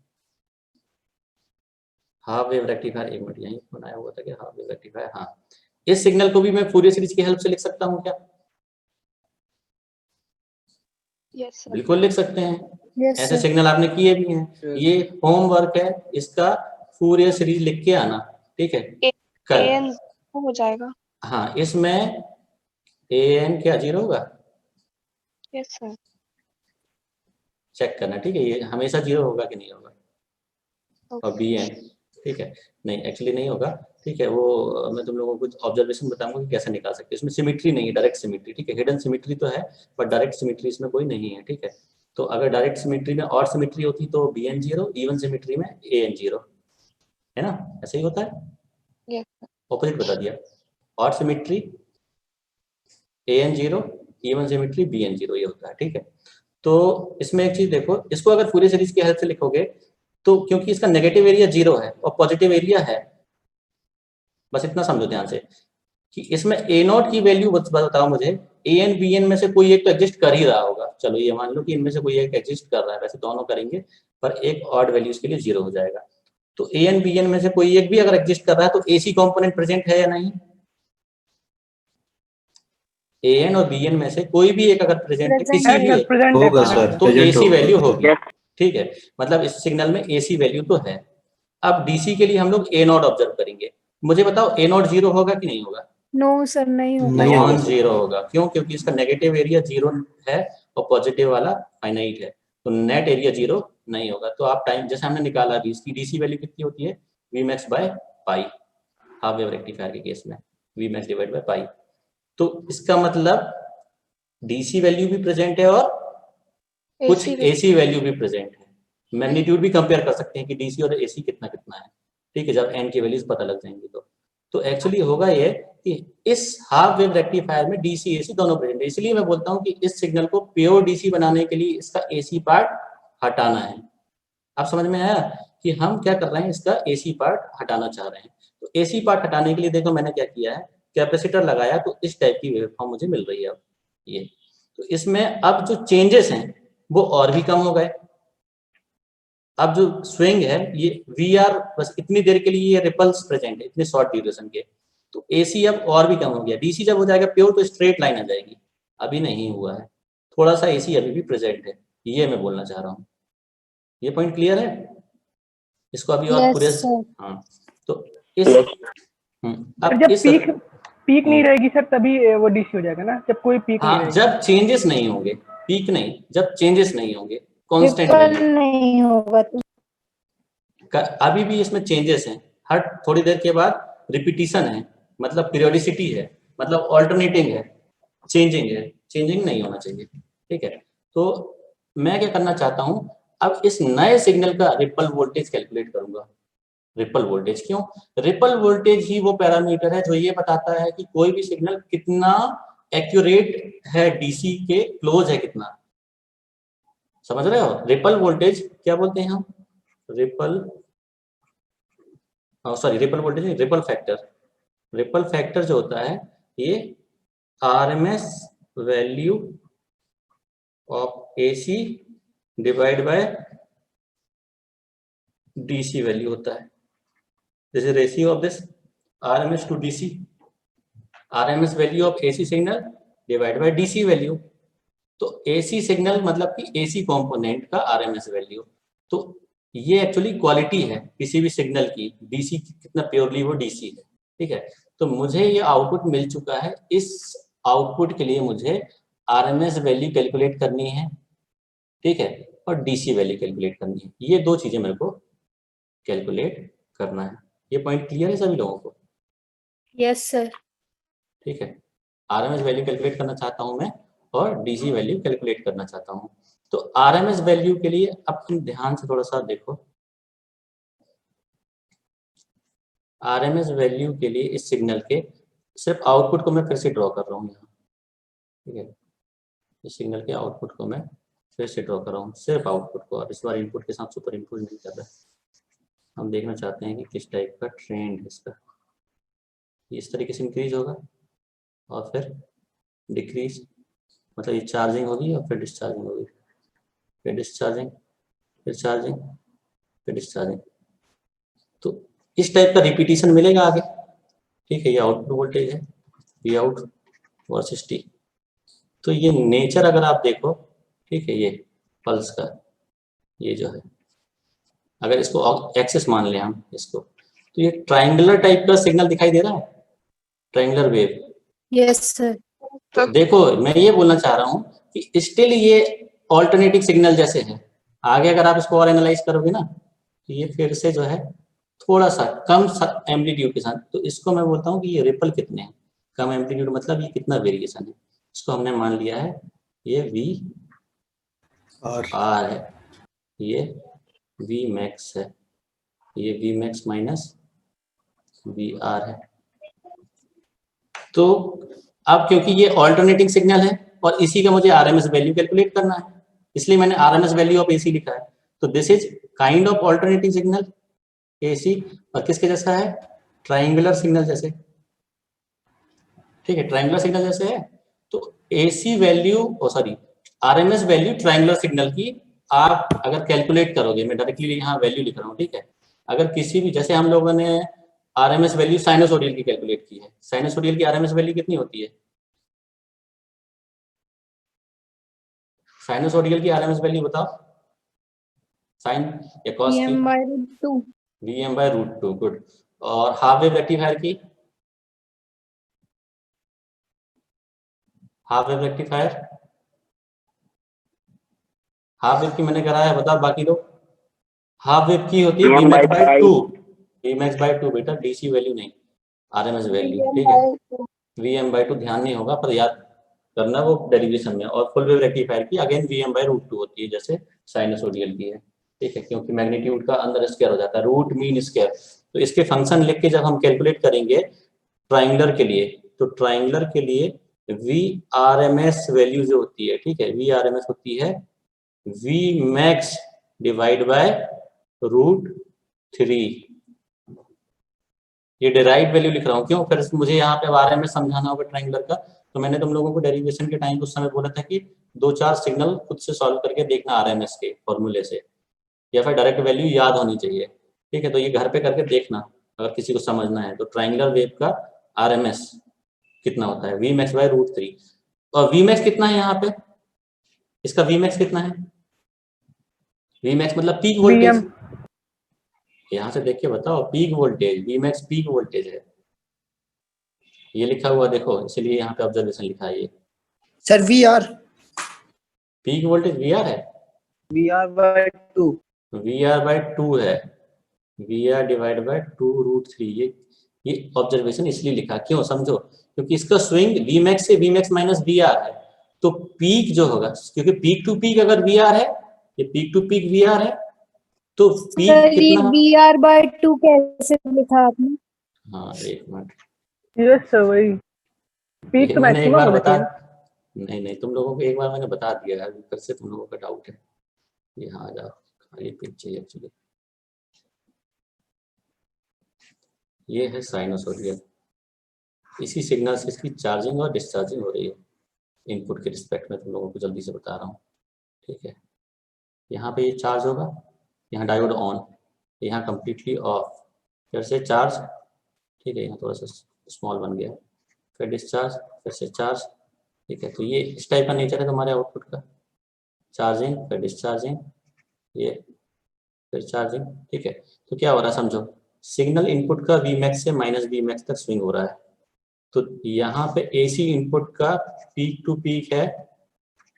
हाफ वेव रेक्टिफायर, एक मिनट यहीं बनाया हुआ था कि हाफ वेव रेक्टिफायर, हाँ, इस सिग्नल को भी मैं फूरियर सीरीज की हेल्प से लिख सकता हूँ क्या? Yes sir. बिल्कुल लिख सकते हैं, यस ऐसे सर सिग्नल आपने किए भी हैं। ये होमवर्क है, इसका फूरियर सीरीज लिख के आना, ठीक है, कल। एन हो जाएगा। हाँ, इसमें ए एन क्या जीरो होगा? Yes sir. चेक करना, ठीक है, ये हमेशा जीरो होगा कि नहीं होगा। और बी एन, ठीक है, नहीं एक्चुअली नहीं होगा, ठीक है, वो मैं तुम लोगों को कुछ ऑब्जर्वेशन बताऊंगा कि कैसे निकाल सकते हैं। इसमें सिमेट्री नहीं है, डायरेक्ट सिमेट्री, ठीक है, हिडन सिमेट्री तो है बट डायरेक्ट सिमेट्री इसमें कोई नहीं है, ठीक है। तो अगर डायरेक्ट सिमेट्री में और सिमेट्री होती तो B N zero, even symmetry में ए एन जीरो, है ना, ऐसे ही होता है। Yes sir. ऑपोजिट बता दिया, और symmetry A N zero, even symmetry B N zero, ये होता है, ठीक है। तो इसमें एक चीज देखो, इसको अगर फूरियर सीरीज की हेल्प से लिखोगे तो क्योंकि इसका नेगेटिव एरिया जीरो है और पॉजिटिव एरिया है, बस इतना समझो ध्यान से कि इसमें ए नॉट की वैल्यू बताओ मुझे, ए एन बी एन में से कोई एक तो एग्जिस्ट कर ही रहा होगा, चलो ये मान लो कि इनमें से कोई एक एग्जिस्ट कर रहा है, वैसे दोनों करेंगे पर एक ऑड वैल्यू इसके लिए जीरो हो जाएगा। तो ए एन बी एन में से कोई एक भी अगर एग्जिस्ट कर रहा है तो एसी कंपोनेंट प्रेजेंट है या नहीं? ए एन और बी एन में से कोई भी एक अगर प्रेजेंट है किसी भी एक, होगा सर, तो present एसी होगा। वैल्यू होगी, ठीक है, मतलब इस सिग्नल में एसी वैल्यू तो है। अब डीसी के लिए हम लोग ए नॉट ऑब्जर्व करेंगे, मुझे बताओ ए नॉट जीरो होगा कि नहीं होगा? नो सर नहीं होगा नहीं होगा नॉन सर। जीरो होगा, क्यों? क्योंकि इसका नेगेटिव एरिया जीरो है और पॉजिटिव वाला फाइनाइट है, तो नेट एरिया जीरो नहीं होगा। तो आप टाइम जैसे हमने निकाला अभी, इसकी डीसी वैल्यू कितनी होती है? V max by pi, half wave rectifier के केस में V max divide by pi. तो इसका मतलब डीसी वैल्यू भी प्रेजेंट है और कुछ एसी वैल्यू भी प्रेजेंट है। मैग्नीट्यूड भी कंपेयर कर सकते हैं कि डीसी और एसी कितना कितना है, ठीक है, जब एन की वैल्यूज पता लग जाएंगी तो एक्चुअली होगा ये कि इस हाफ वेव रेक्टिफायर में डीसी एसी दोनों प्रेजेंट है। इसलिए मैं बोलता हूँ कि इस सिग्नल को प्योर डीसी बनाने के लिए इसका एसी पार्ट हटाना है। आप समझ में आया कि हम क्या कर रहे हैं, इसका एसी पार्ट हटाना चाह रहे हैं। तो एसी पार्ट हटाने के लिए देखो मैंने क्या किया है, कैपेसिटर लगाया, तो इस टाइप की वेवफॉर्म मुझे मिल रही है अब ये। तो इसमें अब जो चेंजेस हैं वो और भी कम हो गए। अब जो स्विंग है ये वी आर, बस इतनी देर के लिए ये रिपल्स प्रेजेंट है, इतने शॉर्ट ड्यूरेशन के। तो एसी अब और भी कम हो गया। डीसी जब हो जाएगा प्योर तो स्ट्रेट लाइन आ जाएगी, अभी नहीं हुआ है, थोड़ा सा एसी अभी भी प्रेजेंट है, ये मैं बोलना चाह रहा हूँ। ये पॉइंट क्लियर है? इसको अभी और पूरे, यस सर हाँ, तो इस सर अब जब इस पीक नहीं रहेगी सर तभी वो डीसी हो जाएगा ना, जब कोई पीक नहीं हाँ, रहेगी। जब चेंजेस नहीं होंगे, पीक नहीं, जब चेंजेस नहीं होंगे, कांस्टेंट रिपल वैल्यू। नहीं होगा तो अभी भी इसमें चेंजेस हैं, हर थोड़ी देर के बाद रिपीटिशन है, मतलब पीरियोडिसिटी है, मतलब ऑल्टरनेटिंग है, चेंजिंग है, चेंजिंग नहीं होना चाहिए, ठीक है। तो मैं क्या करना चाहता हूं, अब इस नए सिग्नल का रिपल वोल्टेज कैलकुलेट करूंगा। रिपल वोल्टेज क्यों? रिपल वोल्टेज ही वो पैरामीटर है जो ये बताता है कि कोई भी सिग्नल कितना एक्यूरेट है, डीसी के क्लोज है कितना। समझ रहे हो? रिपल वोल्टेज क्या बोलते हैं हम? रिपल, सॉरी रिपल वोल्टेज नहीं, रिपल फैक्टर। रिपल फैक्टर जो होता है ये RMS value of AC divide by DC value होता है। This is ratio of this RMS to DC, RMS value of AC signal divide by DC value. तो एसी सिग्नल मतलब कि एसी कंपोनेंट का आरएमएस वैल्यू। तो ये एक्चुअली क्वालिटी है किसी भी सिग्नल की, डीसी कितना प्योरली वो डीसी है, ठीक है। तो मुझे ये आउटपुट मिल चुका है, इस आउटपुट के लिए मुझे आरएमएस वैल्यू कैलकुलेट करनी है, ठीक है, और डीसी वैल्यू कैलकुलेट करनी है। ये दो चीजें मेरे को कैलकुलेट करना है। ये पॉइंट क्लियर है सभी लोगों को? यस सर ठीक है, आरएमएस वैल्यू कैलकुलेट करना चाहता हूं मैं और डीसी वैल्यू कैलकुलेट करना चाहता हूं। तो आरएमएस वैल्यू के लिए अब तुम ध्यान से थोड़ा सा देखो, आरएमएस वैल्यू के लिए इस सिग्नल के सिर्फ आउटपुट को मैं फिर से ड्रॉ कर रहा हूँ यहाँ, ठीक है, इस सिग्नल के आउटपुट को मैं फिर से ड्रॉ कर रहा हूँ सिर्फ आउटपुट को, और इस बार इनपुट के साथ सुपर इम्पोज नहीं कर रहा। हम देखना चाहते हैं कि किस टाइप का ट्रेंड है इसका। ये इस तरीके से इंक्रीज होगा और फिर डिक्रीज, मतलब ये चार्जिंग होगी और फिर डिस्चार्जिंग होगी, फिर डिस्चार्जिंग, फिर चार्जिंग, फिर डिस्चार्जिंग। तो इस टाइप का रिपीटिशन मिलेगा आगे। ठीक है, ये आउटपुट वोल्टेज है, वी आउट वर्सेस टी। तो ये नेचर अगर आप देखो, ठीक है, ये पल्स का ये जो है, अगर इसको एक्सिस मान लें हम इसको, तो ये ट्रायंगुलर टाइप का सिग्नल दिखाई दे रहा है, ट्रायंगुलर वेव। Yes sir. तो देखो मैं ये बोलना चाह रहा हूँ कि स्टिल ये ऑल्टरनेटिंग सिग्नल जैसे है। आगे अगर आप इसको और एनालाइज करोगे ना, तो ये फिर से जो है थोड़ा सा कम एम्पलीट्यूड के साथ, तो इसको मैं बोलता हूँ कि ये रिपल कितने हैं, कम एम्पलीट्यूड मतलब ये कितना वेरिएशन है। इसको हमने मान लिया है ये वी आर है, ये वी मैक्स है, ये V max minus V R है। तो अब क्योंकि ये ऑल्टरनेटिंग सिग्नल है और इसी का मुझे आरएमएस वैल्यू कैलकुलेट करना है, इसलिए मैंने आरएमएस वैल्यू ऑफ एसी लिखा है। तो this is kind of alternating signal AC, और किसके जैसा है, ट्रायंगुलर सिग्नल जैसे। ठीक है, ट्रायंगुलर सिग्नल जैसे है। तो AC value sorry RMS value triangular signal की आप अगर कैलकुलेट करोगे, मैं डायरेक्टली यहाँ वैल्यू लिख रहा हूँ, ठीक है, अगर किसी भी, जैसे हम लोगों ने आरएमएस वैल्यू साइनसोडियल की कैलकुलेट की है, साइनसोडियल की आरएमएस वैल्यू कितनी होती है, साइनसोडियल की आरएमएस वैल्यू बताओ, साइन या कॉस की, Vm/√2। Vm/√2, good. और हाफ वेव रेक्टिफायर की, half wave rectifier, half wave की मैंने कराया, बताओ बाकी लोग। हाफ वेव की होती है Vmax/2, Vmax/2 बेटा, डीसी वैल्यू नहीं, आरएमएस वैल्यू। ठीक है, Vm/2 ध्यान नहीं होगा पर याद करना, वो डेरिवेशन में। और फुल वेव रेक्टिफायर की अगेन Vm/√2 होती है, जैसे साइनसोडियल की है। ठीक है, क्योंकि मैग्नीट्यूड का अंदर स्क्वायर हो जाता है, रूट मीन स्क्वायर। तो इसके फंक्शन लिख के जब हम कैलकुलेट करेंगे ट्राइंगुलर के लिए, तो ट्राइंगुलर के लिए Vrms वैल्यू जो होती है, ठीक है, Vrms होती है Vmax डिवाइड बाय √3। ये डिराइव वैल्यू लिख रहा हूँ, क्यों, फिर मुझे यहाँ पे आरएमएस समझाना होगा ट्राइंगुलर का। तो मैंने तुम लोगों को डेरिवेशन के टाइम उस समय बोला था कि 2-4 सिग्नल खुद से सॉल्व करके देखना आरएमएस के फॉर्मूले से, या फिर डायरेक्ट वैल्यू याद होनी चाहिए। ठीक है, तो ये घर पे करके देखना अगर किसी को समझना है। तो ट्राइंगुलर वेव का आरएमएस कितना होता है, Vmax/√3। और Vmax कितना है यहाँ पे, इसका Vmax कितना है, Vmax मतलब पीक वोल्टेज। यहाँ से देख के बताओ, peak voltage, Vmax peak voltage है, ये लिखा हुआ देखो, इसलिए यहाँ पे ऑब्जर्वेशन लिखा है ये। Sir VR peak voltage VR है, VR/2 VR/2 है, VR डिवाइड बाय 2√3। ये ऑब्जर्वेशन इसलिए लिखा, क्यों समझो, क्योंकि इसका स्विंग Vmax से Vmax माइनस VR है। तो पीक जो होगा, क्योंकि पीक टू पीक अगर VR है, ये पीक टू पीक VR है, तो पीक सर ये कितना, Vr/2 कैसे लिखा आपने? हाँ एक मिनट, यस सर, वही पीक ये तो मैंने एक मैक्सिमम बार होना बता, चाहिए। नहीं तुम लोगों को एक बार मैंने बता दिया है, फिर से तुम लोगों का डाउट है। यहाँ आ जाओ, खाली पेज चाहिए एक्चुअली। ये है साइनसोडियल, इसी सिग्नल से इसकी चार्जिंग और डिस्चार्जिंग हो रही है इनपुट के रिस्पेक्ट में, तुम लोगों को जल्दी से बता रहा हूँ। ठीक है, यहाँ पे ये चार्ज होगा, यहाँ डायोड ऑन, यहाँ कम्प्लीटली ऑफ, फिर से चार्ज, ठीक है, यहाँ थोड़ा सा स्मॉल बन गया, फिर डिस्चार्ज, फिर से चार्ज। ठीक है, तो ये इस टाइप का नेचर है तुम्हारे आउटपुट का, चार्जिंग फिर डिस्चार्जिंग, ये फिर चार्जिंग। ठीक है, तो क्या हो रहा है समझो, सिग्नल इनपुट का Vmax से माइनस Vmax तक स्विंग हो रहा है। तो यहाँ पे AC इनपुट का पीक टू पीक है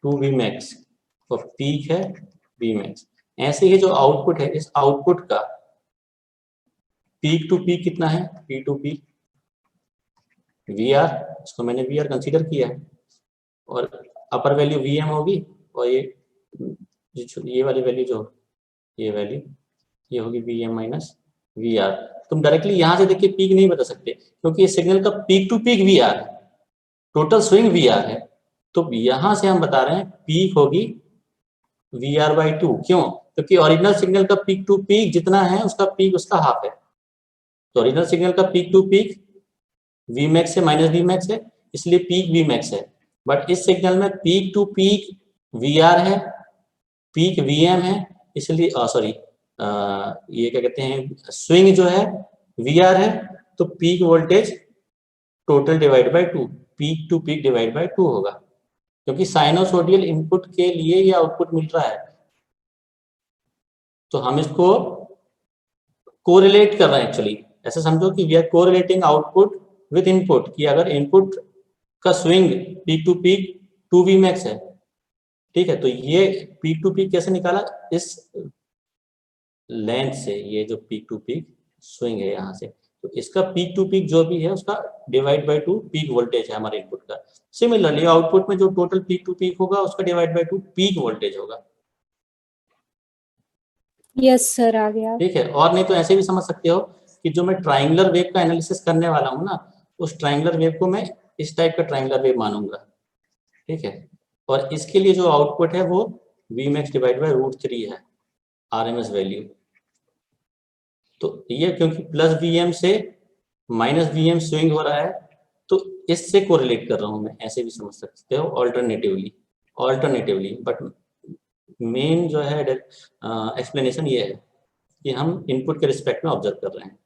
2 Vmax और पीक है Vmax। ऐसे ही जो आउटपुट है, इस आउटपुट का पीक टू पीक कितना है, पी टू पीक VR, इसको मैंने VR कंसीडर किया है, और अपर वैल्यू Vm होगी, और ये वाली वैल्यू जो, ये वैल्यू ये होगी Vm माइनस VR। तुम डायरेक्टली यहाँ से देख के पीक नहीं बता सकते, क्योंकि ये सिग्नल का पीक टू पीक VR है, टोटल स्विंग VR है। तो यहाँ से हम बता रहे हैं पीक होगी VR/2। क्यों? क्योंकि ओरिजिनल सिग्नल का पीक टू पीक जितना है उसका पीक उसका हाफ है। तो ओरिजिनल सिग्नल का पीक टू पीक Vmax से माइनस Vmax है, इसलिए पीक Vmax है। बट इस सिग्नल में पीक टू पीक VR है, पीक VM है, इसलिए सॉरी ये क्या कहते हैं, स्विंग जो है VR है, तो peak voltage total divide by 2, peak to peak divide by 2 होगा, क्योंकि साइनोसोडियल इनपुट के लिए ये आउटपुट मिल रहा है। तो हम इसको कोरिलेट कर रहे हैं एक्चुअली। ऐसे समझो कि we are correlating output with input, कि अगर इनपुट का swing peak to peak 2 Vmax है, ठीक है, तो ये पीक टू पीक कैसे निकाला, इस लेंथ से, ये जो पीक टू पीक स्विंग है यहाँ से, तो इसका पीक टू पीक जो भी है उसका डिवाइड बाय 2 पीक वोल्टेज है हमारे इनपुट का। सिमिलरली आउटपुट में जो टोटल पीक टू पीक होगा उसका डिवाइड बाय 2 पीक वोल्टेज होगा। यस सर, आ गया। ठीक है, और नहीं तो ऐसे भी समझ सकते हो कि जो मैं ट्राइंगुलर वेव का एनालिसिस करने वाला हूँ ना, उस ट्राइंगुलर वेव को मैं इस टाइप का ट्राइंगुलर वेव मानूंगा। ठीक है, और इसके लिए जो आउटपुट है वो Vmax डिवाइड बाय √3 है RMS वैल्यू। तो ये क्योंकि प्लस VM से माइनस VM स्विंग हो रहा है, तो इससे कोरिलेट कर रहा हूँ मैं, ऐसे भी समझ सकते हो ऑल्टरनेटिवली। बट मेन जो है एक्सप्लेनेशन ये है कि हम इनपुट के रिस्पेक्ट में ऑब्जर्व कर रहे हैं।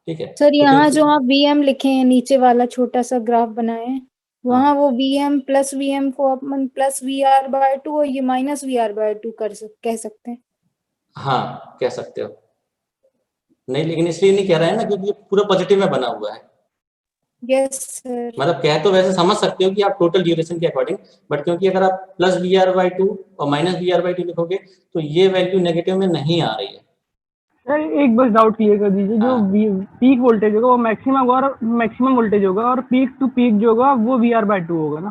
ठीक है सर, तो यहाँ क्योंकि- जो आप VM लिखे हैं, नीचे वाला छोटा सा ग्राफ बनाए हैं, वहाँ वो VM प्लस VM को अपन प्लस VR/2 और ये माइनस VR/2 कह सकते हैं। हाँ कह सकते हो, नहीं लेकिन इसलिए नहीं कह रहा है ना क्योंकि ये पूरा पॉजिटिव में बना हुआ है। Yes sir. मतलब कह तो वैसे समझ सकते हो कि आप टोटल ड्यूरेशन के अकॉर्डिंग, बट क्योंकि अगर आप प्लस VR/2 और माइनस VR/2 लिखोगे तो ये वैल्यू नेगेटिव में नहीं आ रही है। सर एक बस डाउट क्लियर कर दीजिए, जो हाँ। पीक वोल्टेज होगा वो मैक्सिमम वोल्टेज होगा, और पीक टू पीक जो होगा वो VR/2 होगा ना?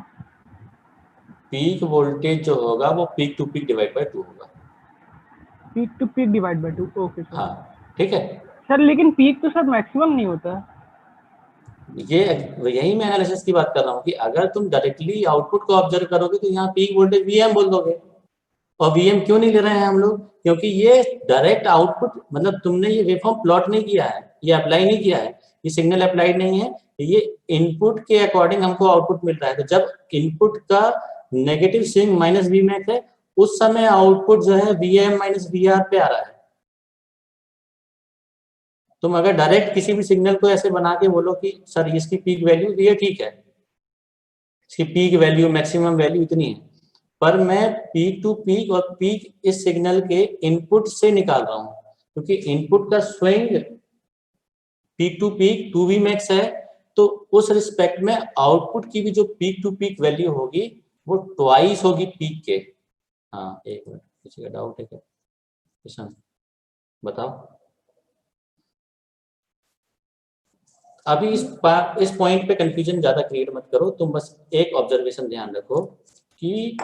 पीक वोल्टेज जो होगा वो peak to peak divide by 2 होगा। Peak to peak divide by 2, okay sir. हाँ ठीक है, सर लेकिन पीक तो सर मैक्सिमम नहीं होता है। ये यही मैं एनालिसिस की बात कर रहा हूँ कि अगर तुम डायरेक्टली आउटपुट को ऑब्जर्व करोगे तो यहाँ पीक वोल्टेज VM बोल दोगे। और VM क्यों नहीं ले रहे हैं हम लोग, क्योंकि ये डायरेक्ट आउटपुट, मतलब तुमने ये वेवफॉर्म प्लॉट नहीं किया है, ये अप्लाई नहीं किया है, ये सिग्नल अप्लाइड नहीं है, ये इनपुट के अकॉर्डिंग हमको आउटपुट मिल रहा है। तो जब इनपुट का नेगेटिव स्विंग माइनस Vmax है, उस समय आउटपुट जो है VM माइनस VR पे आ रहा है। तुम अगर डायरेक्ट किसी भी सिग्नल को ऐसे बना के बोलो कि सर इसकी पीक वैल्यू ये ठीक है, इसकी पीक वैल्यू मैक्सिमम वैल्यू इतनी है, पर मैं पीक टू पीक और पीक इस सिग्नल के इनपुट से निकाल रहा हूं, क्योंकि इनपुट का swing peak to peak 2 Vmax है, तो उस रिस्पेक्ट में आउटपुट की भी जो पीक टू पीक वैल्यू होगी वो ट्वाइस होगी पीक के। हाँ एक मिनट, किसी का डाउट है क्या किशन, बताओ। अभी इस पॉइंट पे कंफ्यूजन ज्यादा क्रिएट मत करो, तुम बस एक ऑब्जर्वेशन ध्यान रखो कि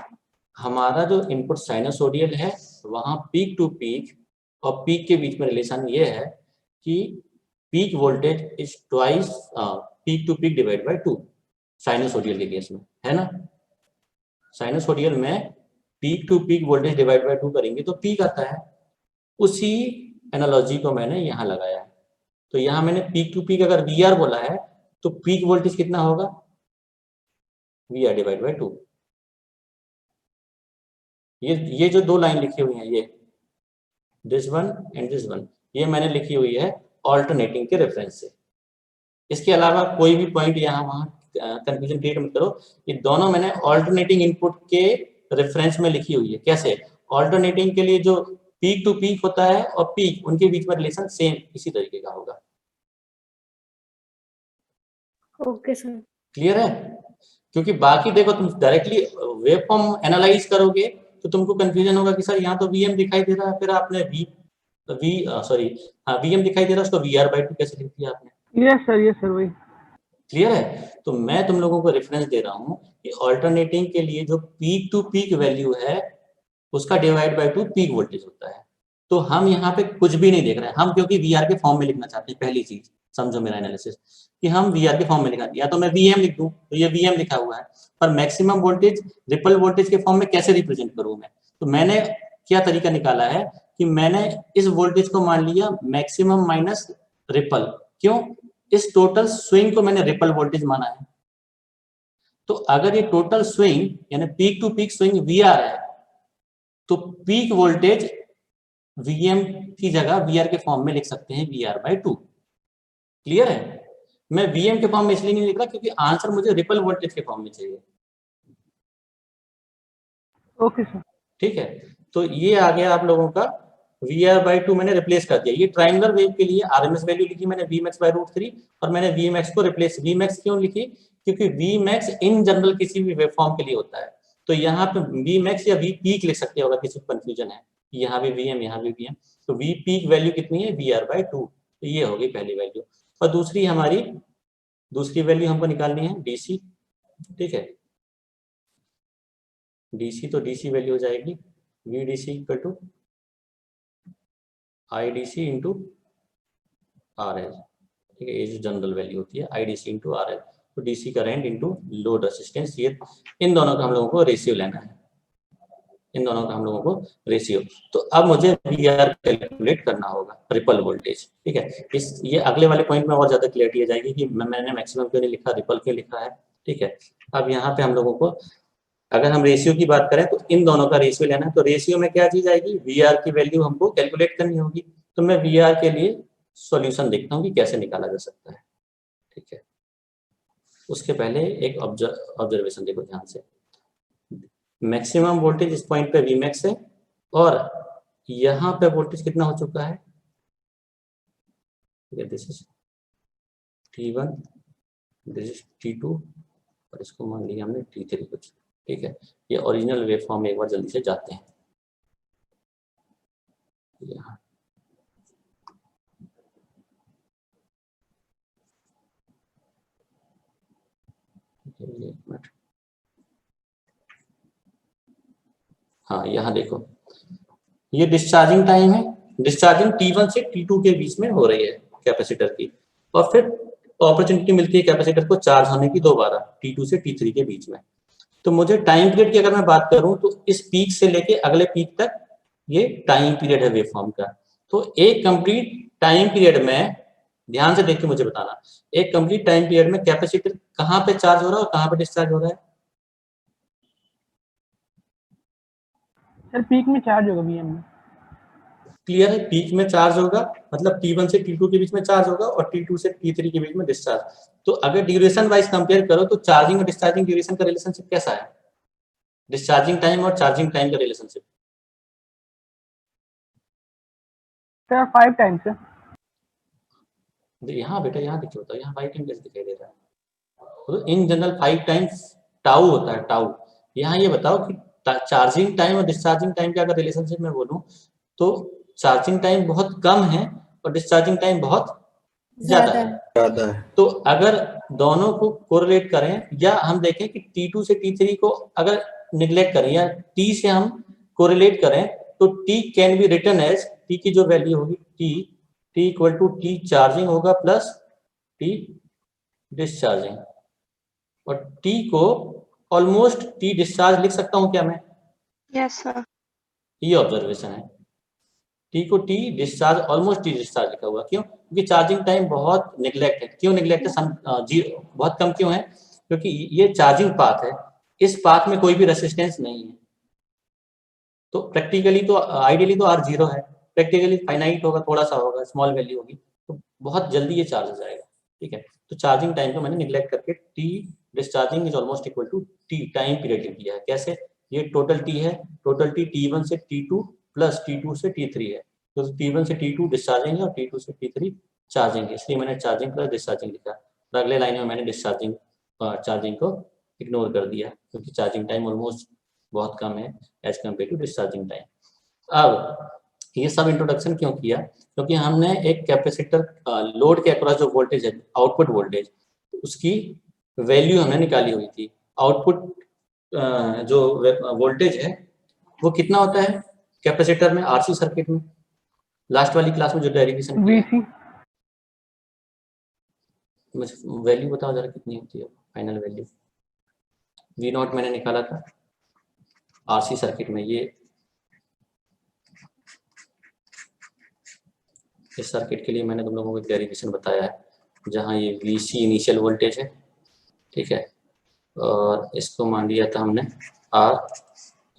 हमारा जो इनपुट साइनोसोडियल है वहां पीक टू पीक और पीक के बीच में रिलेशन ये है कि peak voltage is twice peak to peak divide by 2 sinusoidal के केस में, है ना। साइनोसोडियल में peak to peak voltage divide by 2 करेंगे तो पीक आता है। उसी एनालॉजी को मैंने यहाँ लगाया है। तो यहाँ मैंने पीक टू पीक अगर VR बोला है तो पीक वोल्टेज कितना होगा, VR डिवाइड बाय 2। ये जो दो लाइन लिखी हुई है, ये this one and this one, ये मैंने लिखी हुई है ऑल्टरनेटिंग के रेफरेंस से। इसके अलावा कोई भी पॉइंट यहाँ वहाँ कंफ्यूजन क्रिएट मत करो। ये दोनों मैंने ऑल्टरनेटिंग इनपुट के रेफरेंस में लिखी हुई है। कैसे? ऑल्टरनेटिंग के लिए जो पीक टू पीक होता है और पीक, उनके बीच में रिलेशन सेम इसी तरीके का होगा। Okay sir. क्लियर है? क्योंकि बाकी देखो तुम डायरेक्टली वेव फॉर्म एनालाइज करोगे तो तुमको कंफ्यूजन होगा कि सर यहाँ तो VM दिखाई दे रहा है, फिर आपने VM दिखाई दे रहा है, उसको VR/2 कैसे लिख दिया आपने। यस सर वही। क्लियर है? तो मैं तुम लोगों को रेफरेंस दे रहा हूँ कि ऑल्टरनेटिंग के लिए जो पीक टू पीक वैल्यू है उसका डिवाइड बाय 2 पीक वोल्टेज होता है। तो हम यहाँ पे कुछ भी नहीं देख रहे हैं, हम क्योंकि VR के फॉर्म में लिखना चाहते हैं। पहली चीज समझो मेरा एनालिसिस कि हम VR के फॉर्म में लिखा, या तो मैं VM लिख दूं तो ये VM लिखा हुआ है, पर मैक्सिमम वोल्टेज रिपल वोल्टेज के फॉर्म में कैसे रिप्रेजेंट करूं मैं। तो मैंने क्या तरीका निकाला है कि मैंने इस वोल्टेज को मान लिया मैक्सिमम माइनस रिपल। क्यों? इस टोटल स्विंग को मैंने रिपल वोल्टेज माना है। तो अगर ये टोटल स्विंग यानी peak to peak swing VR है तो पीक वोल्टेज वीएम की जगह वीआर के फॉर्म में लिख सकते हैं VR/2। क्लियर है? मैं वीएम के फॉर्म में इसलिए नहीं लिख रहा क्योंकि आंसर मुझे रिपल वोल्टेज के फॉर्म में चाहिए। Okay sir. ठीक है, तो ये आ गया आप लोगों का VR/2 मैंने रिप्लेस कर दिया। ये ट्रायंगुलर वेव के लिए आरएमएस वैल्यू लिखी मैंने Vmax/√3 और मैंने Vmax को रिप्लेस। Vmax क्यों लिखी? क्योंकि Vmax इन जनरल किसी भी वेव फॉर्म के लिए होता है। तो यहाँ पे Vmax या V पीक लिख सकते हो अगर किसी को कंफ्यूजन है। यहाँ भी Vm यहाँ भी Vm, तो V पीक वैल्यू कितनी है? VR/2। तो ये होगी पहली वैल्यू। और दूसरी वैल्यू हमको निकालनी है DC। ठीक है, DC तो DC वैल्यू हो जाएगी VDC equal to IDC into RL। ठीक है, ये जो जनरल वैल्यू होती है IDC इंटू RL। तो DC current into load resistance, ये इन दोनों का हम लोगों को रेशियो लेना है। इन दोनों का हम लोगों को रेशियो। तो अब मुझे VR कैलकुलेट करना होगा, रिपल वोल्टेज। ठीक है, ये अगले वाले पॉइंट में और ज्यादा क्लियरिटी आ जाएगी कि मैंने मैक्सिमम क्यों नहीं लिखा, रिपल क्यों लिखा है। ठीक है, अब यहाँ पे हम लोगों को अगर हम रेशियो की बात करें तो इन दोनों का रेशियो लेना है। तो रेशियो में क्या चीज आएगी? VR की वैल्यू हमको कैलकुलेट करनी होगी। तो मैं VR के लिए सॉल्यूशन देखता हूँ कि कैसे निकाला जा सकता है। ठीक है, उसके पहले एक ऑब्जर्वेशन देखो ध्यान से। मैक्सिमम वोल्टेज इस पॉइंट पे Vmax है और यहाँ पे वोल्टेज कितना हो चुका है? This is T1, this is T2 और इसको मान लिया हमने T3 कुछ। ठीक है, ये ओरिजिनल वेव फॉर्म में एक बार जल्दी से जाते हैं। यहाँ हाँ, यहाँ देखो ये डिस्चार्जिंग टाइम है। डिस्चार्जिंग T1 से T2 के बीच में हो रही है कैपेसिटर की, और फिर अपॉर्चुनिटी मिलती है कैपेसिटर को चार्ज होने की दोबारा T2 से T3 के बीच में। तो मुझे टाइम पीरियड की अगर मैं बात करूं तो इस पीक से लेके अगले पीक तक ये टाइम पीरियड है वेव फॉर्म का। तो एक कंप्लीट टाइम पीरियड में, ध्यान से देख के मुझे बताना, एक कंप्लीट टाइम पीरियड में कैपेसिटर कहाँ पे चार्ज हो रहा है और कहाँ पे डिस्चार्ज हो रहा है? सर पीक में चार्ज होगा वीएम में। क्लियर है? पीक में चार्ज होगा मतलब T1 से T2 के बीच में चार्ज होगा और T2 से T3 के बीच में डिस्चार्ज। तो अगर ड्यूरेशन वाइज कंपेयर करो तो चार्जिंग और डिस्चार्जिंग ड्यूरेशन का रिलेशनशिप कैसा है? डिस्चार्जिंग टाइम और चार्जिंग टाइम का रिलेशनशिप। सर 5 टाइम्स है। यहाँ बेटा यहाँ देखिए होता है, यहाँ 5 टाइम कैसे दिखाई दे रहा है? तो इन जनरल 5 टाइम्स टाउ होता है, टाउ। यहाँ ये बताओ कि चार्जिंग टाइम और डिस्चार्जिंग टाइम का अगर रिलेशनशिप में बोलूं तो चार्जिंग टाइम बहुत कम है और डिस्चार्जिंग टाइम बहुत ज्यादा है। तो अगर दोनों को कोरिलेट करें या हम देखें कि T2 से T3 को अगर निगलेक्ट करें या T से हम कोरिलेट करें तो T can be written as, T की जो वैल्यू होगी T equal to T charging होगा प्लस T डिस्चार्जिंग, और T को ऑलमोस्ट T डिस्चार्ज लिख सकता हूं क्या मैं? Yes sir. ये ऑब्जर्वेशन है, T को T discharge almost T discharge लिखा हुआ। क्यों? क्योंकि चार्जिंग टाइम बहुत निगलेक्ट है। क्यों निगलेक्ट है? बहुत कम क्यों है? क्योंकि ये चार्जिंग पाथ है, इस पाथ में कोई भी रेसिस्टेंस नहीं है। तो प्रैक्टिकली तो आइडियली तो R 0 है, प्रैक्टिकली फाइनाइट होगा, थोड़ा सा होगा, स्मॉल वैल्यू होगी, तो बहुत जल्दी ये चार्ज हो जाएगा। ठीक है, तो चार्जिंग टाइम को मैंने निगलेक्ट करके T discharging is almost equal to T time period लिख दिया है। कैसे? ये टोटल T है, टोटल T T1 से T2 प्लस T2 से T3 है। तो T1 से T2 डिस्चार्जिंग है और T2 से T3 चार्जिंग है, इसलिए मैंने चार्जिंग प्लस डिस्चार्जिंग लिखा। तो अगले लाइन में मैंने डिस्चार्जिंग चार्जिंग को इग्नोर कर दिया क्योंकि चार्जिंग टाइम ऑलमोस्ट बहुत कम है as compare to discharging time. अब ये सब इंट्रोडक्शन क्यों किया? क्योंकि हमने एक कैपेसिटर लोड के अक्रॉस जो वोल्टेज है, आउटपुट वोल्टेज, उसकी वैल्यू हमने निकाली हुई थी। आउटपुट जो वोल्टेज है वो कितना होता है कैपेसिटर में, आरसी सर्किट में, लास्ट वाली क्लास में जो डेरिवेशन वीसी। मुझे वैल्यू बताओ जरा कितनी होती है फाइनल वैल्यू? V0 मैंने निकाला था आरसी सर्किट में, ये इस सर्किट के लिए मैंने तुम लोगों को एक डेरिवेशन बताया है जहाँ ये VC इनिशियल वोल्टेज है, ठीक है, और इसको मान लिया था हमने R,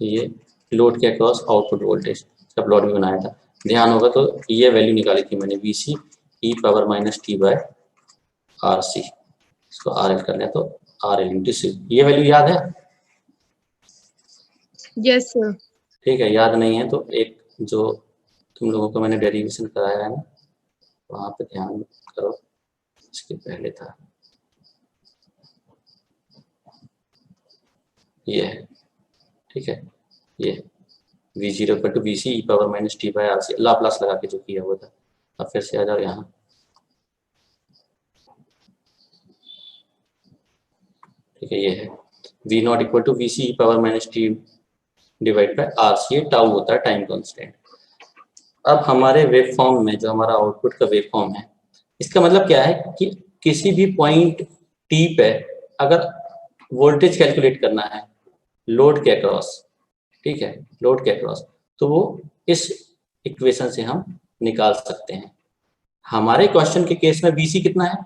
ये लोड के अक्रॉस आउटपुट वोल्टेज जब लोड भी बनाया था, ध्यान होगा तो ये वैल्यू निकाली थी मैंने VC e power minus T by RC, इसको RL कर लिया तो RL इंटू C, ये वैल्यू याद है? Yes sir. ठीक है, याद नहीं है तो एक जो तुम लोगों को मैंने डेरिवेशन कराया है ना, वहाँ पे ध्यान करो, इसके पहले था ये है, ठीक है, ये V0 equal to VC e power minus T by RC, Laplace लगा के जो किया हुआ था। अब फिर से आ जाओ यहाँ, ठीक है, ये है V0 equal to VC e power minus T divide by RC, ये टाउ होता है टाइम कांस्टेंट। अब हमारे वेव फॉर्म में जो हमारा आउटपुट का वेव फॉर्म है, इसका मतलब क्या है कि किसी भी पॉइंट T पे अगर वोल्टेज कैलकुलेट करना है लोड के अक्रॉस, ठीक है, लोड के अक्रॉस, तो वो इस इक्वेशन से हम निकाल सकते हैं। हमारे क्वेश्चन के केस में VC कितना है?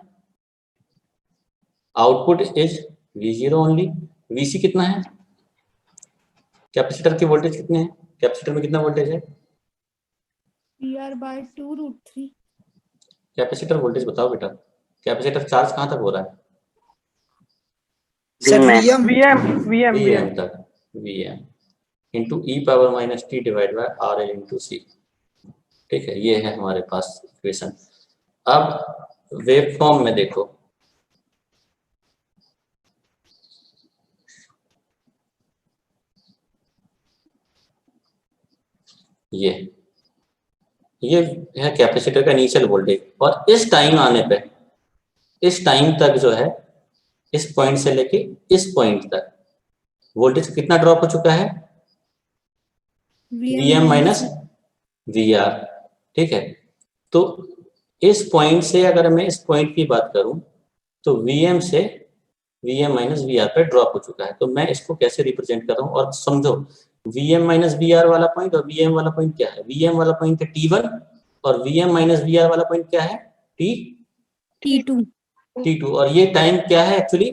Output is V0 only. VC कितना है? कैपेसिटर की वोल्टेज कितने हैं? कैपेसिटर में कितना वोल्टेज है? VR/2√3। कैपेसिटर वोल्टेज बताओ बेटा, कैपेसिटर चार्ज कहाँ तक हो रहा है? सर VM Vm तक, Vm into E power minus T divide by RL into C, ठीक है, ये है हमारे पास इक्वेशन। अब वेव फॉर्म में देखो, ये है कैपेसिटर का इनिशियल वोल्टेज, और इस टाइम आने पे, इस टाइम तक जो है, इस पॉइंट से लेके इस पॉइंट तक वोल्टेज कितना ड्रॉप हो चुका है? Vm माइनस VR, ठीक है। तो इस पॉइंट से अगर मैं इस पॉइंट की बात करूं तो Vm से Vm माइनस VR पे ड्रॉप हो चुका है। तो मैं इसको कैसे रिप्रेजेंट कर रहा हूं, और समझो Vm माइनस VR वाला पॉइंट और Vm वाला पॉइंट क्या है? Vm वाला पॉइंट है T1 और Vm माइनस VR वाला पॉइंट क्या है? T2, और ये टाइम क्या है एक्चुअली?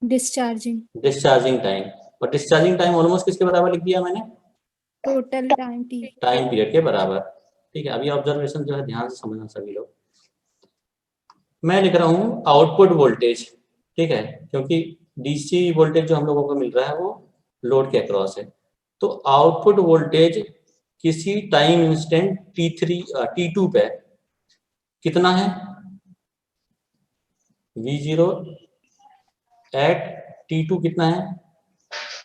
डिस्चार्जिंग टाइम, और डिस्चार्जिंग टाइम ऑलमोस्ट किसके बराबर लिख दिया मैंने? Total time T। Time period के बराबर, ठीक है। अभी ऑब्जर्वेशन जो है ध्यान से समझना सभी लोग। मैं लिख रहा हूँ आउटपुट वोल्टेज, ठीक है, क्योंकि DC वोल्टेज जो हम लोगों को मिल रहा है वो लोड के अक्रॉस है। तो आउटपुट वोल्टेज किसी टाइम इंस्टेंट T2 पे कितना है? V0 एट T2 कितना है?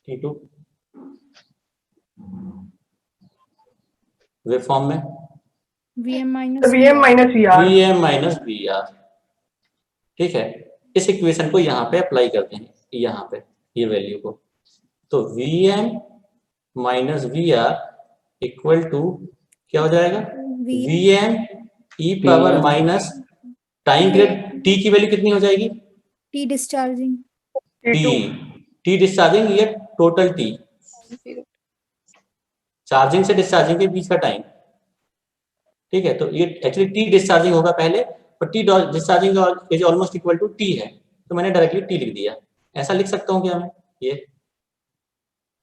T2 वेव फॉर्म में Vm माइनस VR। ठीक है। इस इक्वेशन को यहाँ पे अप्लाई करते हैं, यहाँ पे ये वैल्यू को, तो Vm minus VR equal to क्या हो जाएगा? Vm e power minus time period T की वैल्यू कितनी हो जाएगी? T डिस्चार्जिंग, T डिस्चार्जिंग, ये टोटल T, चार्जिंग से डिस्चार्जिंग के बीच का टाइम, ठीक है। तो ये एक्चुअली T डिस्चार्जिंग होगा पहले, और T discharging is almost equal to T है, तो मैंने डायरेक्टली T लिख दिया। ऐसा लिख सकता हूँ क्या मैं? ये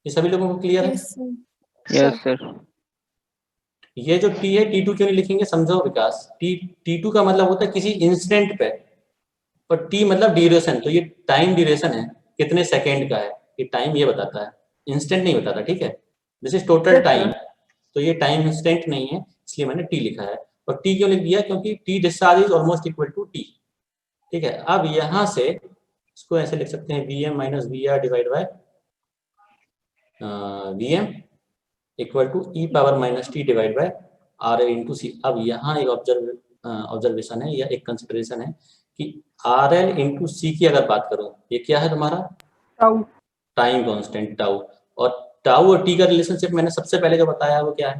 सभी लोगों को क्लियर है? Yes sir. ये जो T है, T2 क्यों नहीं लिखेंगे? समझो विकास, T2 का मतलब होता है किसी इंस्टेंट पे, और T मतलब ड्यूरेशन, तो ये टाइम ड्यूरेशन है, कितने सेकेंड का है ये टाइम, ये बताता है, इंस्टेंट नहीं बताता, ठीक है। दिस इज टोटल टाइम, तो ये टाइम इंस्टेंट नहीं है, इसलिए मैंने T लिखा है। और T क्यों लिख दिया? क्योंकि T discharge is almost equal to T, ठीक है। अब यहाँ से इसको ऐसे लिख सकते हैं, Vm minus VR divide by Vm equal to e power minus T divide by RL into C। अब यहाँ एक ऑब्जर्वेशन है या एक कंसिडरेशन है कि RL इंटू C की अगर बात करूँ, ये क्या है तुम्हारा? टाइम कांस्टेंट टाउ, और टाउ और T का रिलेशनशिप मैंने सबसे पहले जो बताया वो क्या है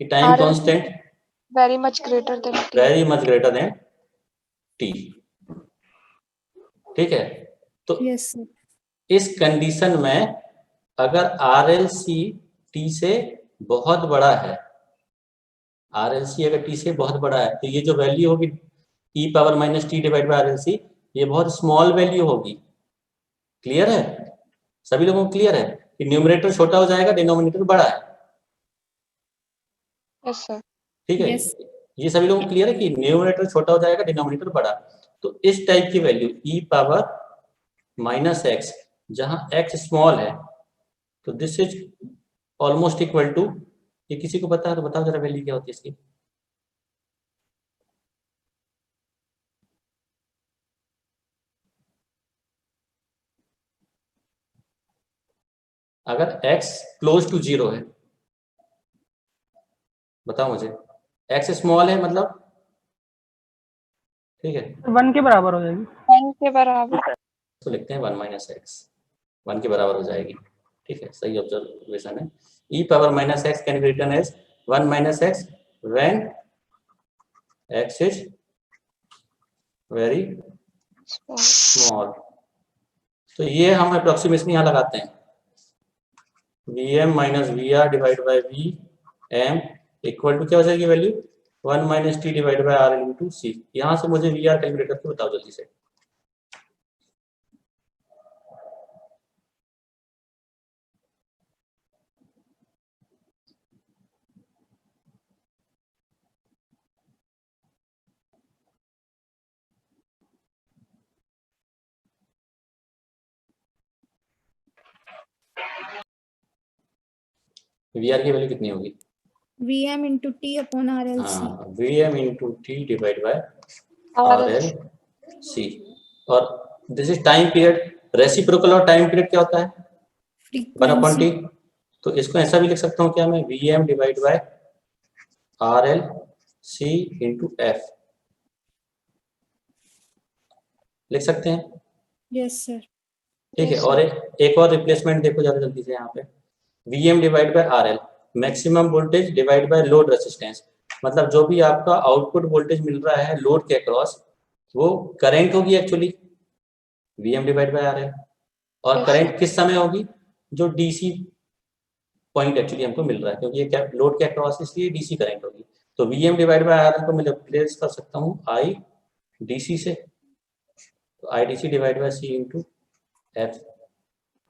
कि time constant very much greater than T, ठीक है। तो यस सर, इस कंडीशन में अगर RLC T से बहुत बड़ा है RLC अगर t से बहुत बड़ा है तो ये जो वैल्यू होगी e power minus T divide by RLC, ये बहुत स्मॉल वैल्यू होगी। क्लियर है? सभी लोगों को क्लियर है कि न्यूमरेटर छोटा हो जाएगा, डिनोमिनेटर बड़ा है। Yes sir. ठीक है, Yes. ये सभी लोगों को क्लियर है कि न्यूमरेटर छोटा हो जाएगा, डिनोमिनेटर बड़ा। तो इस टाइप की value e power minus x, जहां x स्मॉल है, तो this is almost equal to, ये किसी को पता है तो बताओ जरा वैल्यू क्या होती है इसकी। अगर x क्लोज टू 0 है, बताओ मुझे, x स्मॉल है मतलब, ठीक है, 1 के बराबर हो जाएगी। 1 के बराबर। तो लिखते हैं 1 माइनस एक्स, 1 के बराबर हो जाएगी। ठीक है, सही ऑब्जर्वेशन है। e power minus x can be written as 1 minus x when x is very small. तो ये हम अप्रोक्सीमेशन यहाँ लगाते हैं, Vm minus VR divide by Vm equal to क्या हो जाएगी value, 1 minus T divide by RL into C. यहाँ से मुझे VR कैलकुलेट करके बताओ जल्दी से। VR की वैल्यू कितनी होगी? Vm into T upon RLC. हाँ, Vm into T divide by RL RLC। और this is time period. Reciprocal और टाइम पीरियड क्या होता है? 1 अपॉन Frequency. टी। तो इसको ऐसा भी लिख सकता हूँ क्या मैं, Vm divide by RLC into F, लिख सकते हैं। Yes, sir. ठीक है, और एक और रिप्लेसमेंट देखो जरा जल्दी से यहाँ पे, Vm divide by RL, maximum voltage divide by load resistance. मतलब जो भी आपका आउटपुट वोल्टेज मिल रहा है लोड के अक्रॉस, वो करंट होगी actually, Vm divide by RL। और करंट किस समय होगी, जो DC पॉइंट एक्चुअली हमको मिल रहा है, क्योंकि ये लोड के अक्रॉस इसलिए DC करंट होगी। तो Vm डिवाइड बाय RL को मैं रिप्लेस कर सकता हूँ IDC से, तो IDC divide bye C into F,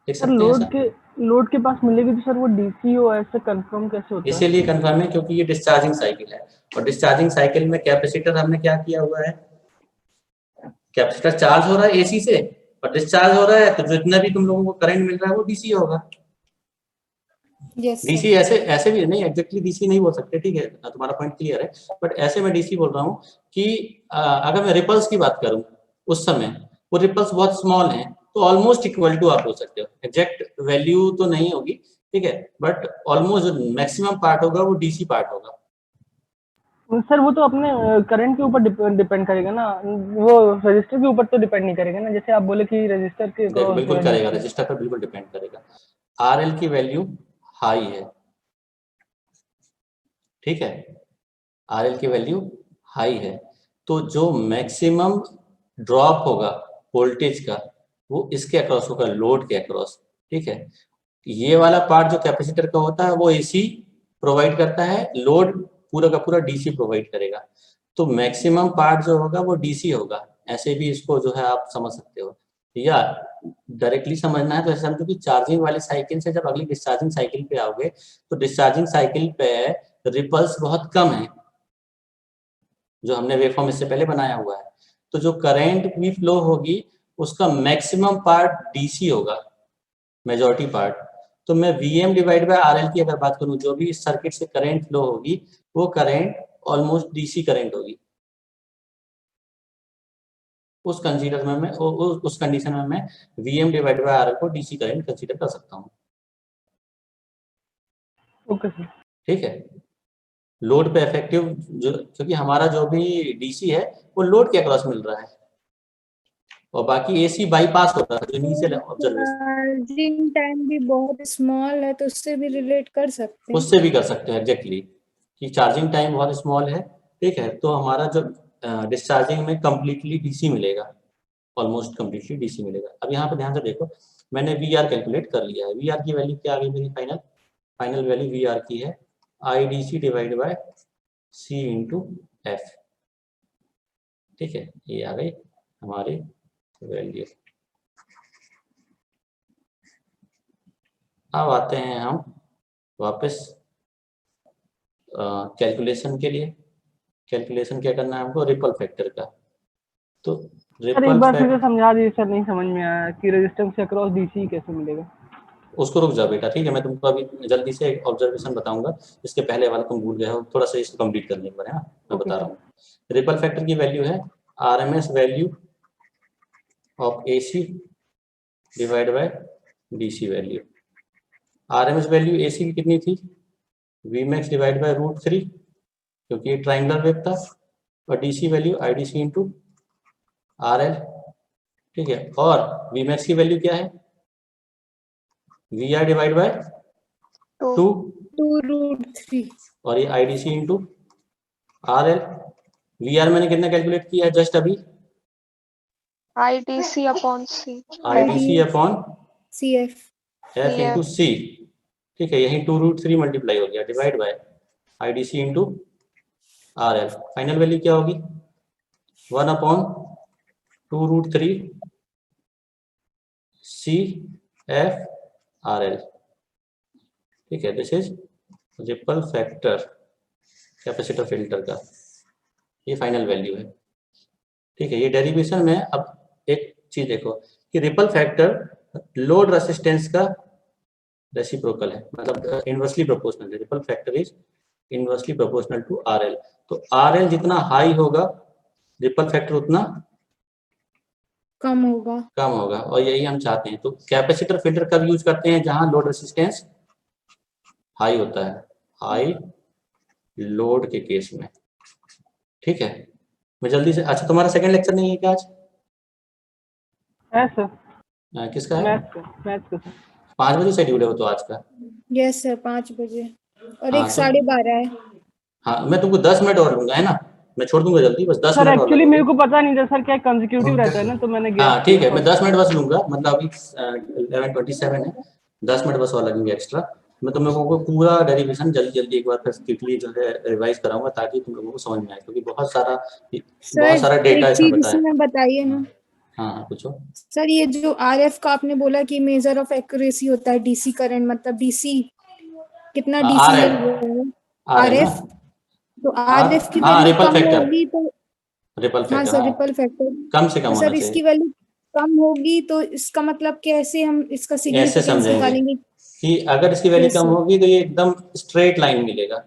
लिख सर सकते हैं ऐसा। लोड के पास मिलेगी तो सर वो डीसी हो ऐसे कंफर्म कैसे होता है? इसीलिए कंफर्म है क्योंकि ये डिस्चार्जिंग साइकिल है, और डिस्चार्जिंग साइकिल में कैपेसिटर हमने क्या किया हुआ है, कैपेसिटर चार्ज हो रहा है AC से और डिस्चार्ज हो रहा है, तो जितना भी तुम लोगों को करंट मिल रहा है वो DC होगा। Yes, sir. DC ऐसे भी नहीं, एग्जैक्टली DC नहीं बोल सकते, ठीक है, तुम्हारा पॉइंट क्लियर है, बट ऐसे मैं DC बोल रहा हूँ कि अगर मैं रिपल्स की बात करूँ उस समय वो रिपल्स बहुत स्मॉल हैं, तो ऑलमोस्ट इक्वल टू आप बोल सकते हो, एग्जैक्ट वैल्यू तो नहीं होगी, ठीक है, बट ऑलमोस्ट जो मैक्सिमम पार्ट होगा वो DC पार्ट होगा। सर वो तो अपने करंट के ऊपर डिपेंड करेगा ना, वो रजिस्टर के ऊपर तो डिपेंड नहीं करेगा ना, जैसे आप बोले कि रजिस्टर के देखो बिल्कुल करेगा, रजिस्टर पर बिल्कुल डिपेंड करेगा। RL की वैल्यू हाई है, ठीक है, RL की वैल्यू हाई है, तो जो मैक्सिमम ड्रॉप होगा वोल्टेज का वो इसके अक्रॉस होगा, लोड के अक्रॉस, ठीक है। ये वाला पार्ट जो कैपेसिटर का होता है वो AC प्रोवाइड करता है, लोड पूरा का पूरा DC प्रोवाइड करेगा, तो मैक्सिमम पार्ट जो होगा वो DC होगा। ऐसे भी इसको जो है आप समझ सकते हो, या डायरेक्टली समझना है तो ऐसा समझो कि चार्जिंग वाली साइकिल से जब अगली डिस्चार्जिंग साइकिल पे आओगे तो डिस्चार्जिंग साइकिल पे रिपल्स बहुत कम है, जो हमने वेवफॉर्म इससे पहले बनाया हुआ है, तो जो करंट भी फ्लो होगी उसका मैक्सिमम पार्ट DC होगा, मेजॉरिटी पार्ट। तो मैं Vm डिवाइड बाय RL की अगर बात करूं, जो भी इस सर्किट से करंट फ्लो होगी वो करंट ऑलमोस्ट DC करंट होगी। उस कंसीडर में मैं उस कंडीशन में मैं Vm डिवाइड बाय RL को DC करंट कंसीडर कर सकता हूं। Okay sir. ठीक है, लोड पे इफेक्टिव जो, क्योंकि हमारा जो भी DC है वो लोड के अक्रॉस मिल रहा है, और बाकी AC बाईपास होता है जो इनिशियल ऑब्जर्वेशन, चार्जिंग टाइम भी बहुत स्मॉल है तो उससे भी रिलेट कर सकते हैं। उससे भी कर सकते हैं एग्जैक्टली, कि चार्जिंग टाइम बहुत स्मॉल है, ठीक है, तो हमारा जो डिस्चार्जिंग में कंप्लीटली DC मिलेगा, ऑलमोस्ट कंप्लीटली DC मिलेगा। अब यहाँ पे ध्यान से देखो, मैंने VR कैलकुलेट कर लिया है, VR की वैल्यू क्या आ गई मेरी, फाइनल वैल्यू VR की है IDC divide by C into F. ठीक है, ये आ गई हमारी वैल्यू। अब आते हैं हम वापस कैलकुलेशन के लिए। कैलकुलेशन क्या करना है हमको, रिपल फैक्टर का। तो सर एक रिपल बार फिर से फैक्टर, समझा दीजिए सर, नहीं समझ में आया कि रेजिस्टेंस से अक्रॉस डीसी कैसे मिलेगा। उसको रुक जाओ बेटा, ठीक है। मैं तुमको अभी जल्दी से एक ऑब्जर्वेशन बताऊंगा, इसके पहले वाला तुम भूल गए हो, थोड़ा सा इसको कंप्लीट करने के बाद है ना, मैं ओके बता सर। रहा हूँ। रिपल फैक्टर की वैल्यू है RMS value of AC divide by DC value. RMS value AC की कितनी थी, वी मैक्स डिवाइड बाय √3, क्योंकि ये ट्राइंगुलर वेव था, और DC value IDC into RL. ठीक है, और वी मैक्स की वैल्यू क्या है, वी आर डिवाइड बाय 2, 2√3। और ये IDC into RL. V R मैंने कितना कैलकुलेट किया है जस्ट अभी, IDC upon C। IDC upon CF। F into C. ठीक है, यही 2√3 मल्टीप्लाई हो गया divide by IDC into RL. Final value क्या होगी, 1/2√3 सी एफ आरएल। ठीक है, this is ripple factor capacitor filter का, ये फाइनल वैल्यू है। ठीक है, ये डेरिवेशन में अब एक चीज देखो कि रिपल फैक्टर लोड रेसिस्टेंस का रेसिप्रोकल है, मतलब इनवर्सली प्रोपोर्शनल है। Ripple factor is inversely proportional to RL. तो आरएल जितना हाई होगा रिपल फैक्टर उतना कम होगा। कम होगा, और यही हम चाहते हैं। तो कैपेसिटर फिल्टर कब यूज करते हैं, जहां लोड रेसिस्टेंस हाई होता है, हाई लोड के केस में। ठीक है, मैं जल्दी से, अच्छा तुम्हारा सेकंड लेक्चर नहीं है क्या आज, है सर, किसका है, मैथ्स का सर। 5 बजे शेड्यूल है वो तो आज का। यस सर, 5 बजे, और हाँ एक तो 12:30 है। हाँ, मैं तुमको 10 मिनट और लूंगा है ना, मैं छोड़ दूंगा जल्दी, बस 10 सर मिनट और एक्चुअली लगेंगे। मेरे को पता नहीं था सर क्या कंसेक्यूटिव रहता है ना, तो मैंने गैप हाँ ठीक है, मैं 10 मिनट बस लूंगा, मतलब अभी 11:27 है, 10 मिनट बस और लगेंगे एक्स्ट्रा। मैं तुम लोगों को पूरा डेरिवेशन जल्दी जल्दी एक बार फिर क्विकली जो है रिवाइज कराऊंगा, ताकि तुम लोगों को समझ में आए, क्योंकि बहुत सारा सर डेटा एक इसमें चीज बताया। इसमें बताइए ना हाँ हाँ पूछो। सर, ये जो RF का आपने बोला कि मेजर ऑफ एक्यूरेसी होता है डीसी करंट, मतलब डीसी कितना आर डीसी है एल, वो आर एल ना, RF। तो आर, RF की हाँ वैल्यू रिपल कम फैक्टर, होगी तो, रिपल हाँ फैक्टर सर हाँ, रिपल फैक्टर। कम से कम तो होना सर चाहिए। इसकी वैल्यू कम होगी तो इसका मतलब कैसे हम इसका ऐसे सिग्निफिकेंस समझेंगे निकालेंगे? कि अगर इसकी वैल्यू यस कम सर। होगी तो ये एकदम स्ट्रेट लाइन मिलेगा।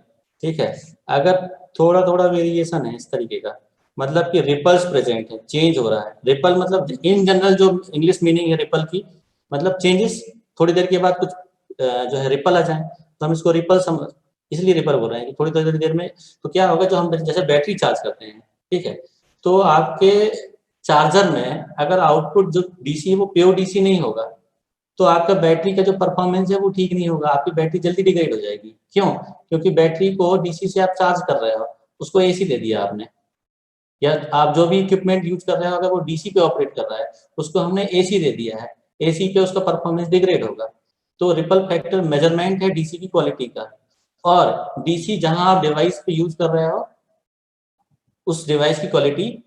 ठीक है, अगर थोड़ा थोड़ा वेरिएशन है इस तरीके का, मतलब कि रिपल्स प्रेजेंट है, चेंज हो रहा है। रिपल मतलब इन जनरल जो इंग्लिश मीनिंग है रिपल की, मतलब चेंजेस, थोड़ी देर के बाद कुछ जो है रिपल आ जाए, तो हम इसको रिपल इसलिए रिपल बोल रहे हैं कि थोड़ी थोड़ी देर में। तो क्या होगा, जो हम जैसे बैटरी चार्ज करते हैं, ठीक है, तो आपके चार्जर में अगर आउटपुट जो डीसी है वो प्योर डीसी नहीं होगा, तो आपका बैटरी का जो परफॉर्मेंस है वो ठीक नहीं होगा, आपकी बैटरी जल्दी डिग्रेड हो जाएगी। क्यों, क्योंकि बैटरी को डीसी से आप चार्ज कर रहे हो, उसको एसी दे दिया आपने, या आप जो भी इक्विपमेंट यूज कर रहे हो अगर वो डीसी पे ऑपरेट कर रहा है, उसको हमने एसी दे दिया है, एसी पे उसका परफॉर्मेंस डिग्रेड होगा। तो रिपल फैक्टर मेजरमेंट है डीसी की क्वालिटी का, और डीसी जहां आप डिवाइस पे यूज कर रहे हो उस डिवाइस की क्वालिटी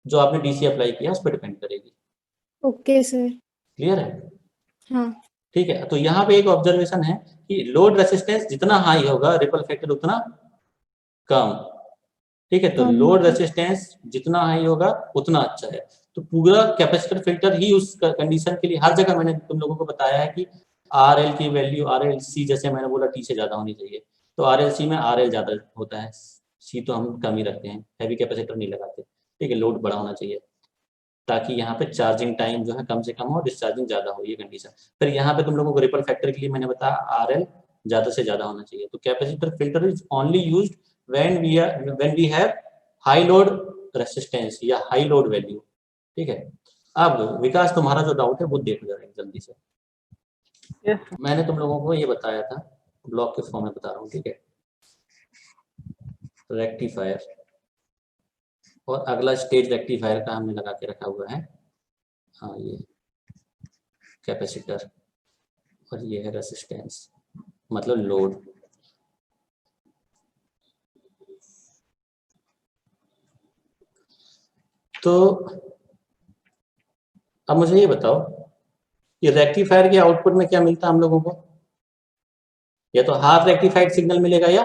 जो आपने डीसी अप्लाई किया उस पर डिपेंड करेगी। Okay sir. क्लियर है, हाँ। ठीक है। तो यहाँ पे एक ऑब्जर्वेशन है कि लोड रेसिस्टेंस जितना हाई होगा रिपल फैक्टर उतना कम। ठीक है, तो कम लोड होगा। रेसिस्टेंस जितना हाई होगा उतना अच्छा है। तो पूरा कैपेसिटर फिल्टर ही उस कंडीशन के लिए, हर जगह मैंने तुम लोगों को बताया है कि आर एल की वैल्यू, आर एल सी जैसे मैंने बोला टी से ज्यादा होनी चाहिए, तो आर एल सी में आर एल ज्यादा होता है, सी तो हम कम ही रखते हैं, हैवी कैपेसिटर नहीं लगाते। ठीक है, लोड बड़ा होना चाहिए ताकि यहाँ पे चार्जिंग टाइम जो है कम से कम हो, डिस्चार्जिंग ज्यादा हो, ये कंडीशन। फिर यहाँ पे तुम लोगों को रिपल फैक्टर के लिए मैंने बताया आर एल ज्यादा से ज्यादा होना चाहिए। तो capacitor filter is only used when we have high load resistance या हाई लोड वैल्यू। ठीक है, अब विकास तुम्हारा जो डाउट है वो देख जरा जल्दी से। Yes sir. मैंने तुम लोगों को ये बताया था, ब्लॉक के फॉर्म में बता रहा हूँ, ठीक है, रेक्टिफायर, और अगला स्टेज रेक्टिफायर का हमने लगा के रखा हुआ है, हाँ ये कैपेसिटर, और ये है रेसिस्टेंस मतलब लोड। तो अब मुझे ये बताओ कि रेक्टिफायर के आउटपुट में क्या मिलता है हम लोगों को? या तो हाफ रेक्टिफाइड सिग्नल मिलेगा या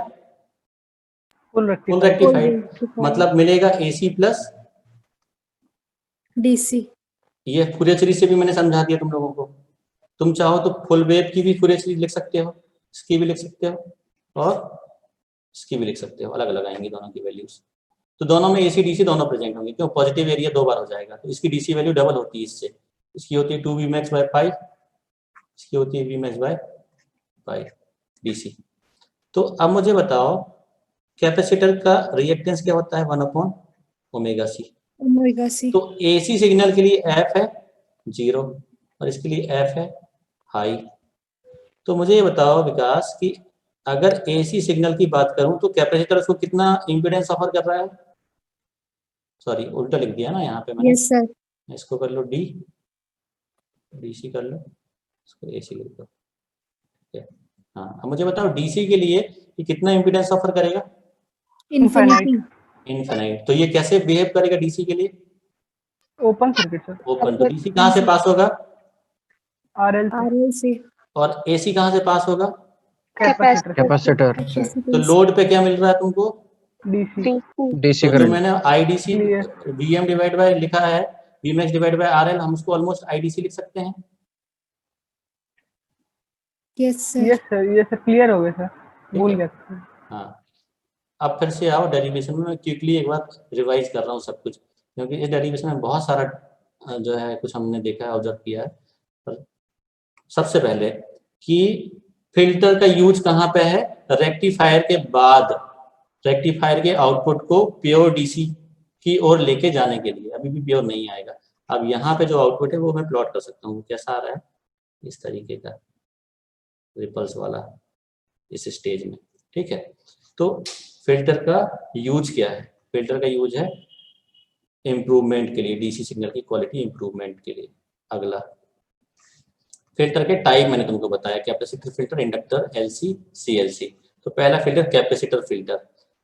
फुल फुल रेक्टिफाइड। रेक्टिफाइड, मतलब मिलेगा AC प्लस। डीसी। ये फूरियर सीरीज से भी मैंने समझा दिया तुम लोगों को। तुम चाहो तो फुल वेव की भी फूरियर सीरीज लिख सकते हो, इसकी भी लिख सकते हो और इसकी भी लिख सकते हो, अलग अलग आएंगी दोनों की वैल्यूज। तो दोनों में AC DC दोनों प्रेजेंट होंगे, क्यों? पॉजिटिव एरिया 2 बार हो जाएगा, तो इसकी DC वैल्यू डबल होती है इससे। इसकी होती है 2 Vmax बाय पाई, इसकी होती है Vmax बाय पाई DC। तो अब मुझे बताओ कैपेसिटर का रिएक्टेंस क्या होता है? 1/ओमेगा C। Omega C. तो AC सिग्नल के लिए F है 0 और इसके लिए F है हाई। तो मुझे ये बताओ विकास कि अगर AC सिग्नल की बात करूं तो कैपेसिटर उसको कितना इम्पीडेंस ऑफर कर रहा है? सॉरी उल्टा लिख दिया ना यहाँ पे मैंने। Yes sir. इसको कर लो D, DC कर लो, इसको AC लिख दो। ठीक है, हाँ। अब मुझे बताओ DC के लिए कि कितना इम्पीडेंस ऑफर करेगा? इन्फिनिटी। इनफाइनाइट। तो ये कैसे बिहेव करेगा DC के लिए? Open circuit sir. ओपन। तो DC कहाँ से पास होगा? RL से। आरएल से। और AC कहाँ से पास होगा? कैपेसिटर। कैपेसिटर से। तो लोड पे क्या मिल रहा है तुमको? DC। डीसी तो जो करंट। मैंने IDC Clear. VM divide by लिखा है, Vmax डिवाइड बाय RL, हम उसको ऑलमोस्ट IDC लिख सकते हैं। Yes sir. यस सर, ये सर क्लियर हो गया सर, भूल है। गया था। हाँ, अब फिर से आओ डेरिवेशन में। मैं क्विकली एक बार रिवाइज कर रहा हूँ सब कुछ, क्योंकि इस डेरिवेशन में बहुत सारा जो है कुछ हमने देखा है, ऑब्जर्व किया है। पर सबसे पहले कि फिल्टर का यूज कहाँ पे है? रेक्टिफायर के बाद, रेक्टिफायर के आउटपुट को प्योर DC की ओर लेके जाने के लिए। अभी भी प्योर नहीं आएगा। अब यहाँ पे जो आउटपुट है वो मैं प्लॉट कर सकता हूँ, कैसा आ रहा है? इस तरीके का रिपल्स वाला इस स्टेज में। ठीक है, तो फिल्टर का यूज क्या है? फिल्टर का यूज है इम्प्रूवमेंट के लिए, DC सिग्नल की क्वालिटी इम्प्रूवमेंट के लिए। अगला, फिल्टर के टाइप मैंने तुमको बताया, capacitor filter, inductor, LC, CLC। तो पहला फिल्टर कैपेसिटर फिल्टर।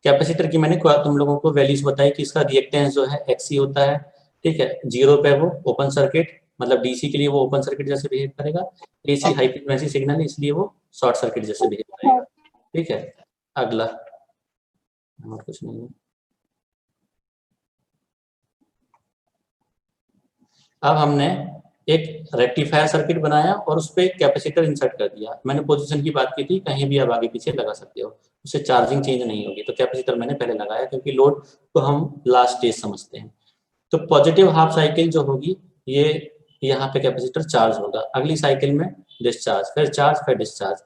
कैपेसिटर की मैंने तुम लोगों को वैल्यूज बताई कि इसका रिएक्टेंस जो है XC होता है। ठीक है, 0 पे वो ओपन सर्किट, मतलब DC के लिए वो ओपन सर्किट जैसे बिहेव करेगा। AC हाई फ्रिक्वेंसी सिग्नल है, इसलिए वो शॉर्ट सर्किट जैसे बिहेव करेगा। ठीक है, अगला और कुछ नहीं है। अब हमने एक रेक्टिफायर सर्किट बनाया और उस पर एक कैपेसिटर इंसर्ट कर दिया। मैंने पोजीशन की बात की थी, कहीं भी आप आगे पीछे लगा सकते हो, उससे चार्जिंग चेंज नहीं होगी। तो कैपेसिटर मैंने पहले लगाया, क्योंकि लोड को हम लास्ट स्टेज समझते हैं। तो पॉजिटिव हाफ साइकिल जो होगी, ये यहाँ पे कैपेसिटर चार्ज होगा। अगली साइकिल में डिस्चार्ज, फिर चार्ज, फिर डिस्चार्ज।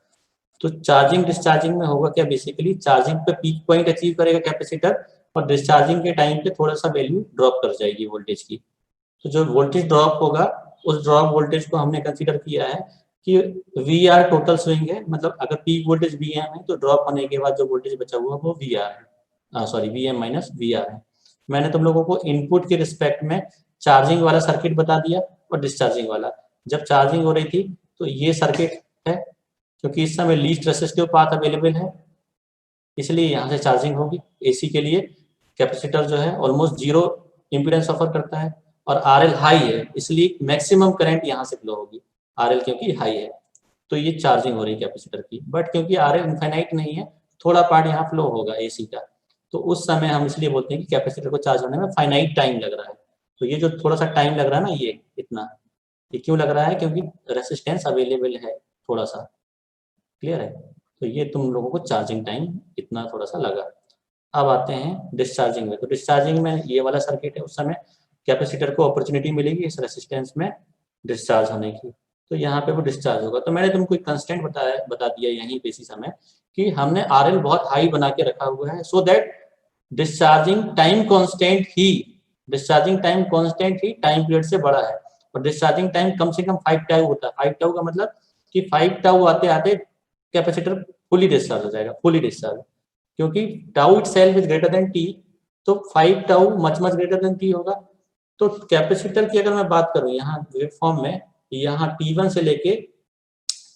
तो चार्जिंग डिस्चार्जिंग में होगा क्या? बेसिकली चार्जिंग पे पीक पॉइंट अचीव करेगा कैपेसिटर, और डिस्चार्जिंग के टाइम पे थोड़ा सा वैल्यू ड्रॉप कर जाएगी वोल्टेज की। तो जो वोल्टेज ड्रॉप होगा, उस ड्रॉप वोल्टेज को हमने कंसीडर किया है कि VR टोटल स्विंग है। मतलब अगर पीक वोल्टेज VM है तो ड्रॉप होने के बाद जो वोल्टेज बचा हुआ वो VR है, सॉरी VM माइनस VR है। मैंने तुम लोगों को इनपुट के रिस्पेक्ट में चार्जिंग वाला सर्किट बता दिया और डिस्चार्जिंग वाला। जब चार्जिंग हो रही थी तो ये सर्किट है, क्योंकि इस समय लीस्ट रेसिस्टिव पाथ अवेलेबल है, इसलिए यहाँ से चार्जिंग होगी। AC के लिए कैपेसिटर जो है ऑलमोस्ट 0 इम्पीडेंस ऑफर करता है, और RL हाई है, इसलिए मैक्सिमम करंट यहाँ से फ्लो होगी। RL क्योंकि हाई है, तो ये चार्जिंग हो रही है कैपेसिटर की। बट क्योंकि RL इनफाइनाइट नहीं है, थोड़ा पार्ट यहाँ फ्लो होगा AC का, तो उस समय हम इसलिए बोलते हैं कि कैपेसिटर को चार्ज होने में फाइनाइट टाइम लग रहा है। तो ये जो थोड़ा सा टाइम लग रहा है ना, ये इतना, ये क्यों लग रहा है? क्योंकि रेसिस्टेंस अवेलेबल है थोड़ा सा। क्लियर है? तो ये तुम लोगों को चार्जिंग टाइम इतना थोड़ा सा लगा। अब आते हैं डिस्चार्जिंग में। तो डिस्चार्जिंग में ये वाला सर्किट है, उस समय कैपेसिटर को अपॉर्चुनिटी मिलेगी इस रेसिस्टेंस में डिस्चार्ज होने की, तो यहाँ पे वो डिस्चार्ज होगा। तो मैंने तुमको एक कंस्टेंट बता दिया यहीं पे इसी समय कि हमने RL बहुत हाई बना के रखा हुआ है, so that discharging time constant he time period से बड़ा है। और डिस्चार्जिंग टाइम कम से कम 5 टाउ होता है। 5 टाउ का मतलब कि 5 टाउ आते आते कैपेसिटर फुली डिस्चार्ज हो जाएगा, फुली डिस्चार्ज। क्योंकि tau itself is greater than T, तो 5 tau much greater than T होगा। तो कैपेसिटर की अगर मैं बात करूं यहाँ वेव फॉर्म में, यहाँ T1 से लेके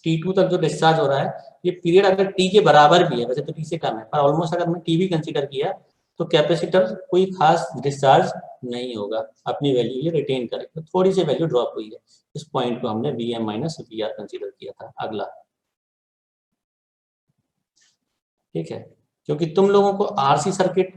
T2 तक जो डिस्चार्ज हो रहा है, ये पीरियड अगर T के बराबर भी है, वैसे तो T से कम है, पर ऑलमोस्ट अगर मैं T भी कंसीडर किया तो कैपेसिटर कोई खास डिस्चार्ज नहीं होगा, अपनी वैल्यू ये रिटेन करेगा। थोड़ी सी वैल्यू ड्रॉप हुई है, इस पॉइंट को हमने V M minus V R consider किया था। अगला, ठीक है, क्योंकि तुम लोगों को आरसी सर्किट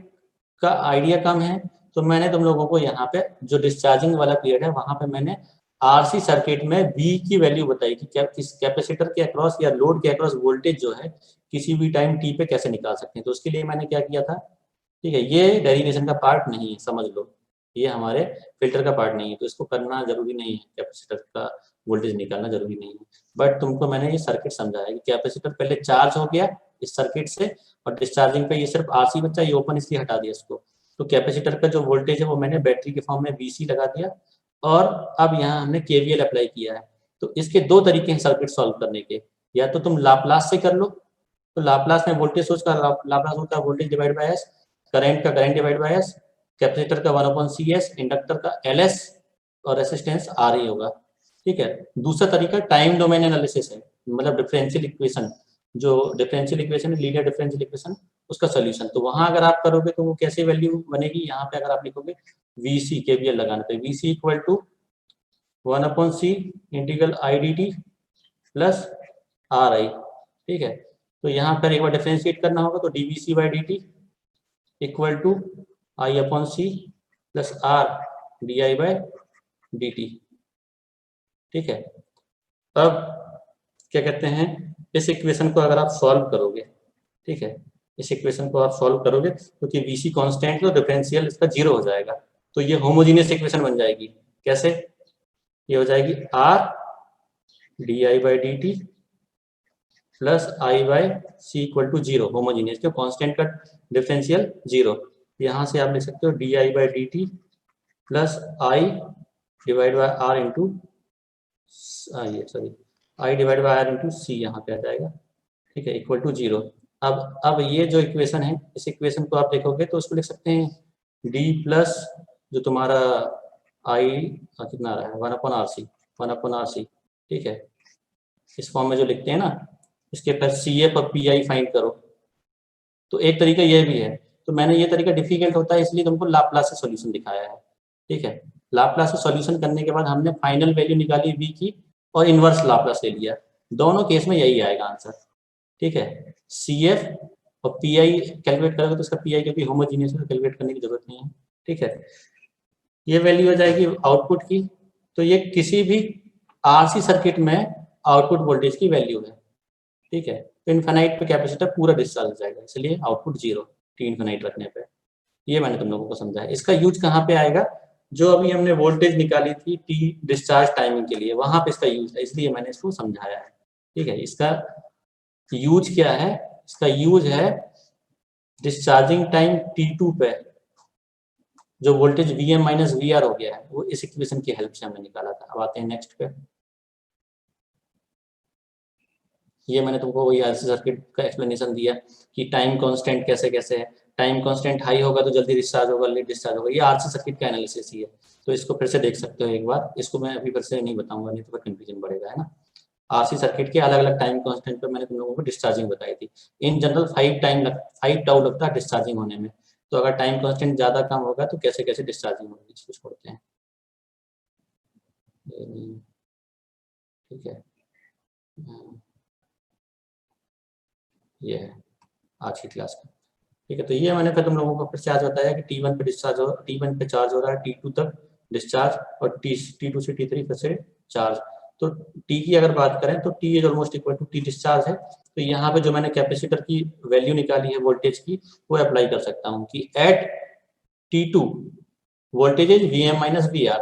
का आइडिया कम है, तो मैंने तुम लोगों को यहाँ पे जो डिस्चार्जिंग वाला पीरियड है वहां पे मैंने आरसी सर्किट में V की वैल्यू बताई कि क्या किस कैपेसिटर के अक्रॉस या लोड के अक्रॉस वोल्टेज जो है किसी भी टाइम t पे कैसे निकाल सकते हैं। तो उसके लिए मैंने क्या किया था, ठीक है, ये डेरिवेशन का पार्ट नहीं है, समझ लो, ये हमारे फिल्टर का पार्ट नहीं है, तो इसको करना जरूरी नहीं है, कैपेसिटर का वोल्टेज निकालना जरूरी नहीं है। बट तुमको मैंने ये सर्किट समझाया कि कैपेसिटर पहले चार्ज हो गया इस सर्किट से, और डिस्चार्जिंग पे ये सिर्फ आरसी बचा, ये ओपन इसलिए हटा दिया इसको। तो कैपेसिटर का जो वोल्टेज है वो मैंने बैटरी के फॉर्म में वीसी लगा दिया, और अब यहाँ हमने केवीएल अप्लाई किया है। तो इसके दो तरीके हैं सर्किट सॉल्व करने के, या तो तुम लाप्लास से कर लो, तो लाप्लास में वोल्टेज सोर्स का लाप्लास होता है voltage divide by S, current का current divide by S, capacitor का 1/CS, इंडक्टर का LS और रेसिस्टेंस RE होगा। ठीक है, दूसरा तरीका टाइम डोमेन एनालिसिस है, मतलब डिफरेंशियल इक्वेशन, जो डिफरेंशियल इक्वेशन है लीनियर डिफरेंशियल इक्वेशन, उसका सोल्यूशन। तो वहां अगर आप करोगे तो वो कैसे वैल्यू बनेगी, यहाँ पे अगर आप लिखोगे VC KVL लगाने पे, VC इक्वल टू 1/C integral IDT plus RI। ठीक है, तो यहाँ पर एक बार डिफरेंशिएट करना होगा, तो dVC/dt equal to I/C plus R di/dt। ठीक है, अब क्या कहते हैं, इस इक्वेशन को अगर आप सॉल्व करोगे, ठीक है, इस इक्वेशन को आप सॉल्व करोगे क्योंकि VC कांस्टेंट तो डिफरेंशियल इसका 0 हो जाएगा, तो ये होमोजीनियस इक्वेशन बन जाएगी। कैसे, ये हो जाएगी R di/dt plus I/C equal to 0, homogeneous, क्यों, कांस्टेंट का डिफरेंशियल 0। यहाँ से आप लिख सकते हो di/dt plus I divide by R into I divide by R into C, यहाँ पे आ जाएगा। ठीक है, इक्वल टू 0। अब ये जो इक्वेशन है, इस इक्वेशन को आप देखोगे तो उसको लिख सकते हैं D प्लस जो तुम्हारा I कितना आ रहा है 1/RC। ठीक है, इस फॉर्म में जो लिखते हैं ना, इसके पर CF और PI फाइंड करो। तो एक तरीका ये भी है, तो मैंने ये तरीका डिफिकल्ट होता है इसलिए तुमको लाप्लास से सॉल्यूशन दिखाया है। ठीक है, लाप्लास से सॉल्यूशन करने के बाद हमने फाइनल वैल्यू निकाली V की और इनवर्स लाप्लास ले लिया, दोनों केस में यही आएगा आंसर। ठीक है, CF और PI कैलकुलेट करोगे तो इसका PI क्योंकि होमोजीनियस है कैलकुलेट करने की जरूरत नहीं है। ठीक है, ये वैल्यू हो जाएगी आउटपुट की, तो ये किसी भी RC सर्किट में आउटपुट वोल्टेज की वैल्यू है। ठीक है, तो इनफाइनाइट पे कैपेसिटर पूरा डिस्चार्ज हो जाएगा, इसलिए आउटपुट 0 T इनफाइनाइट रखने पे। ये मैंने तुम लोगों को समझाया। इसका यूज कहाँ पे आएगा, जो अभी हमने वोल्टेज निकाली थी T डिस्चार्ज टाइमिंग के लिए, वहां पे इसका यूज है, इसलिए मैंने इसको समझाया है। ठीक है, इसका यूज क्या है, इसका यूज है डिस्चार्जिंग टाइम T2 पे जो वोल्टेज Vm माइनस VR हो गया है, वो इस इक्वेशन की हेल्प से हमने निकाला था। अब आते हैं नेक्स्ट पे। ये मैंने तुमको वही आरसी सर्किट का एक्सप्लेनेशन दिया कि टाइम कांस्टेंट कैसे कैसे है, टाइम कांस्टेंट हाई होगा तो जल्दी डिस्चार्ज होगा, लेट डिस्चार्ज होगा, ये आरसी सर्किट का एनालिसिस ही है। तो इसको फिर से देख सकते हो एक बार, इसको मैं अभी फिर से नहीं बताऊंगा, नहीं तो फिर कंफ्यूजन बढ़ेगा, है ना। आरसी सर्किट के अलग अलग टाइम कांस्टेंट पे मैंने तुम लोगों को डिस्चार्जिंग बताई थी। इन जनरल 5 टाउ लगता है डिस्चार्जिंग होने में, तो अगर टाइम कांस्टेंट ज्यादा कम होगा तो कैसे कैसे डिस्चार्जिंग होगी, इसको छोड़ते हैं। ठीक है, ये है आज की क्लास का। ठीक है, तो ये मैंने फिर तुम लोगों को फिर से आज बताया कि T1 पे डिस्चार्ज हो, T1 पे चार्ज हो रहा है, T2 तक डिस्चार्ज, और T2 से T3 फिर से चार्ज। तो T की अगर बात करें तो T is almost equal to T discharge है। तो यहाँ पे जो मैंने कैपेसिटर की वैल्यू निकाली है वोल्टेज की, वो अप्लाई कर सकता हूँ कि at T2 voltage is Vm minus VR।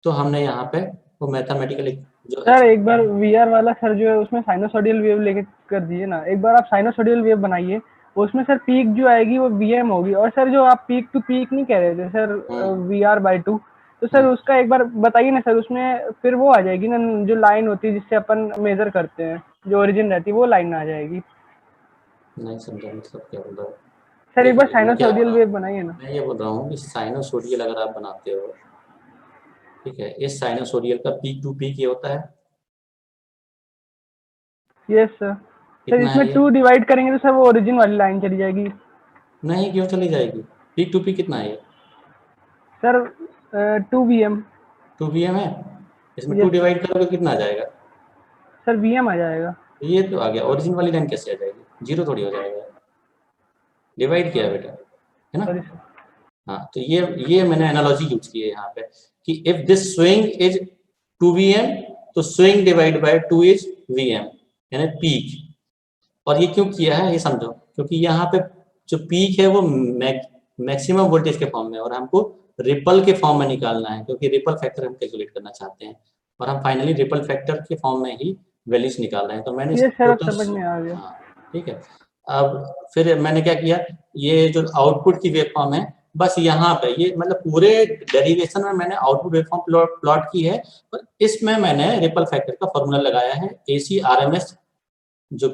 तो हमने यहाँ पे वो मैथमेटिकल जो सर एक बार VR वाला सर जो है उसमें साइनोसॉइडल वेव लेके कर दिए ना, एक बार आप साइनोसॉइडल वेव बनाइए, उसमें सर पीक जो आएगी वो Vm होगी, और सर जो आप पीक टू पीक नहीं कह रहे थे सर VR/2, तो सर उसका एक बार बताइए ना सर, उसमें फिर वो आ जाएगी ना जो लाइन होती है जिससे अपन मेजर करते हैं, जो ओरिजिन रहती है वो लाइन आ जाएगी। नहीं समझा मतलब क्या बोल रहा है सर एक बार साइनोसॉइडल वेव बनाइए ना। मैं ये बोल रहा हूँ कि साइनोसोडियल अगर आप बनाते हो, ठीक है, इस साइनोसोडियल का पीक टू पीक ये होता है। Yes sir. सर कितना है इसमें ये? 2 डिवाइड करेंगे तो सर वो ओरिजिन वाली लाइन चली जाएगी। नहीं, क्यों चली जाएगी, पीक टू पीक कितना है ये? सर 2 VM 2 VM है, इसमें Yes, 2 डिवाइड करोगे कितना आ जाएगा? सर VM आ जाएगा। ये तो आ गया, ओरिजिन वाली लाइन कैसे आ जाएगी? 0 थोड़ी हो जाएगा, डिवाइड किया बेटा, है ना? Sorry sir. हाँ, तो ये मैंने एनालॉजी यूज की है यहाँ पे कि if this swing is 2 VM तो swing divide by 2 is VM, यानी पीक। और ये क्यों किया है ये समझो, क्योंकि यहाँ पे जो पीक है वो मैक्सिमम वोल्टेज के फॉर्म में, और हमको रिपल के फॉर्म में निकालना है, क्योंकि रिपल फैक्टर हम कैलकुलेट करना चाहते हैं, और हम फाइनली रिपल फैक्टर के फॉर्म में ही वैल्यूज निकाल रहे हैं। तो मैंने ये सर अब total- समझ में आ गया। हाँ, ठीक है। अब फिर मैंने क्या किया, ये जो आउटपुट की वेव फॉर्म है, बस यहाँ पे ये मतलब पूरे डेरिवेशन में मैंने आउटपुट वेव फॉर्म प्लॉट की है, और इसमें मैंने रिपल फैक्टर का फॉर्मूला लगाया है, AC RMS, जो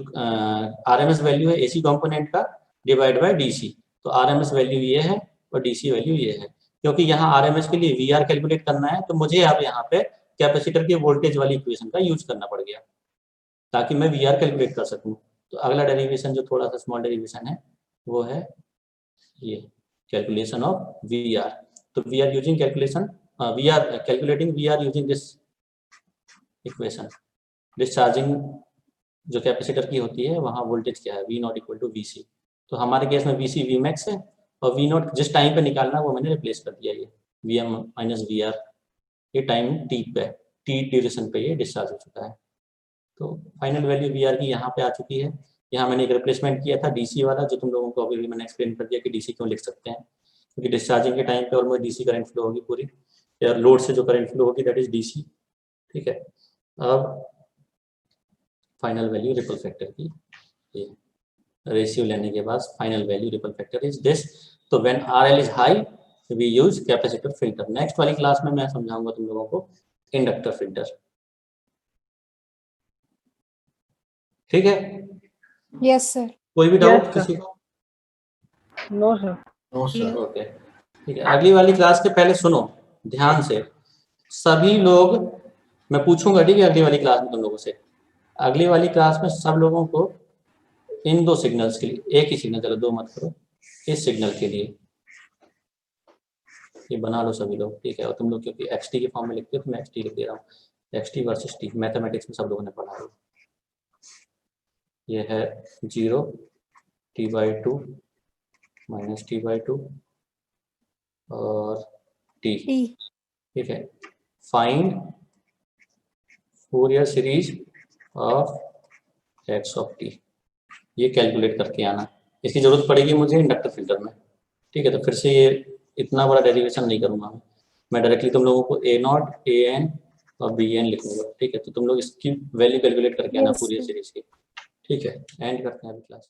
RMS वैल्यू है AC कंपोनेंट का डिवाइड बाय DC। तो RMS वैल्यू ये है और DC वैल्यू ये है। क्योंकि यहाँ RMS के लिए VR कैलकुलेट करना है, तो मुझे अब यहाँ पे कैपेसिटर के वोल्टेज वाली इक्वेशन का यूज करना पड़ गया ताकि मैं VR कैलकुलेट कर सकूँ। तो अगला डेरिवेशन जो थोड़ा सा स्मॉल डेरिवेशन है वो है ये कैलकुलेशन ऑफ VR। तो we are calculating VR using this equation. Discharging जो कैपेसिटर की होती है वहाँ वोल्टेज क्या है, V0 इक्वल टू VC। तो हमारे केस में VC Vmax है, और V0 जिस टाइम पे निकालना है वो मैंने रिप्लेस कर दिया, ये VM माइनस VR, ये टाइम T पे, T ड्यूरेशन पे ये डिस्चार्ज हो चुका है। तो फाइनल वैल्यू VR की यहाँ पे आ चुकी है। यहाँ मैंने एक रिप्लेसमेंट किया था DC वाला, जो तुम लोगों को अभी भी मैंने एक्सप्लेन कर दिया कि DC क्यों लिख सकते हैं, क्योंकि डिस्चार्जिंग के टाइम पे ऑलमोस्ट DC करंट फ्लो होगी पूरी, या लोड से जो करंट फ्लो होगी दैट इज DC। ठीक है, अब फाइनल वैल्यू रिपल फैक्टर की, ये रेशियो लेने के बाद final value ripple factor is this. तो when RL is high we use capacitor filter. Next वाली क्लास में मैं समझाऊंगा तुम लोगों को इंडक्टर फिल्टर। ठीक है, यस सर। कोई भी Yes, डाउट sir. किसी को? No sir. ओके, ठीक है। अगली वाली क्लास के पहले सुनो ध्यान से सभी लोग, मैं पूछूंगा ठीक है अगली वाली क्लास में तुम लोगों से। अगली वाली क्लास में सब लोगों को इन दो सिग्नल्स के लिए, एक ही सिग्नल, चलो दो मत करो, इस सिग्नल के लिए ये बना लो सभी लोग, ठीक है। और तुम लोग क्योंकि XT के फॉर्म में लिखते हो तो मैं XT लिख दे रहा हूँ, XT वर्सेस T, मैथमेटिक्स में सब लोगों ने पढ़ा है। ये है 0 T/2 माइनस T/2 और T, टी। ठीक है। Find Fourier series of x of t, ये कैलकुलेट करके आना। इसकी जरूरत पड़ेगी मुझे इंडक्टर फिल्टर में, ठीक है। तो फिर से ये इतना बड़ा डेरिवेशन नहीं करूंगा मैं डायरेक्टली तुम लोगों को A0 AN और BN लिखूंगा, ठीक है। तो तुम लोग इसकी वैल्यू कैलकुलेट करके आना Yes, फूरियर sir. सीरीज की, ठीक है। एंड करते हैं अभी क्लास।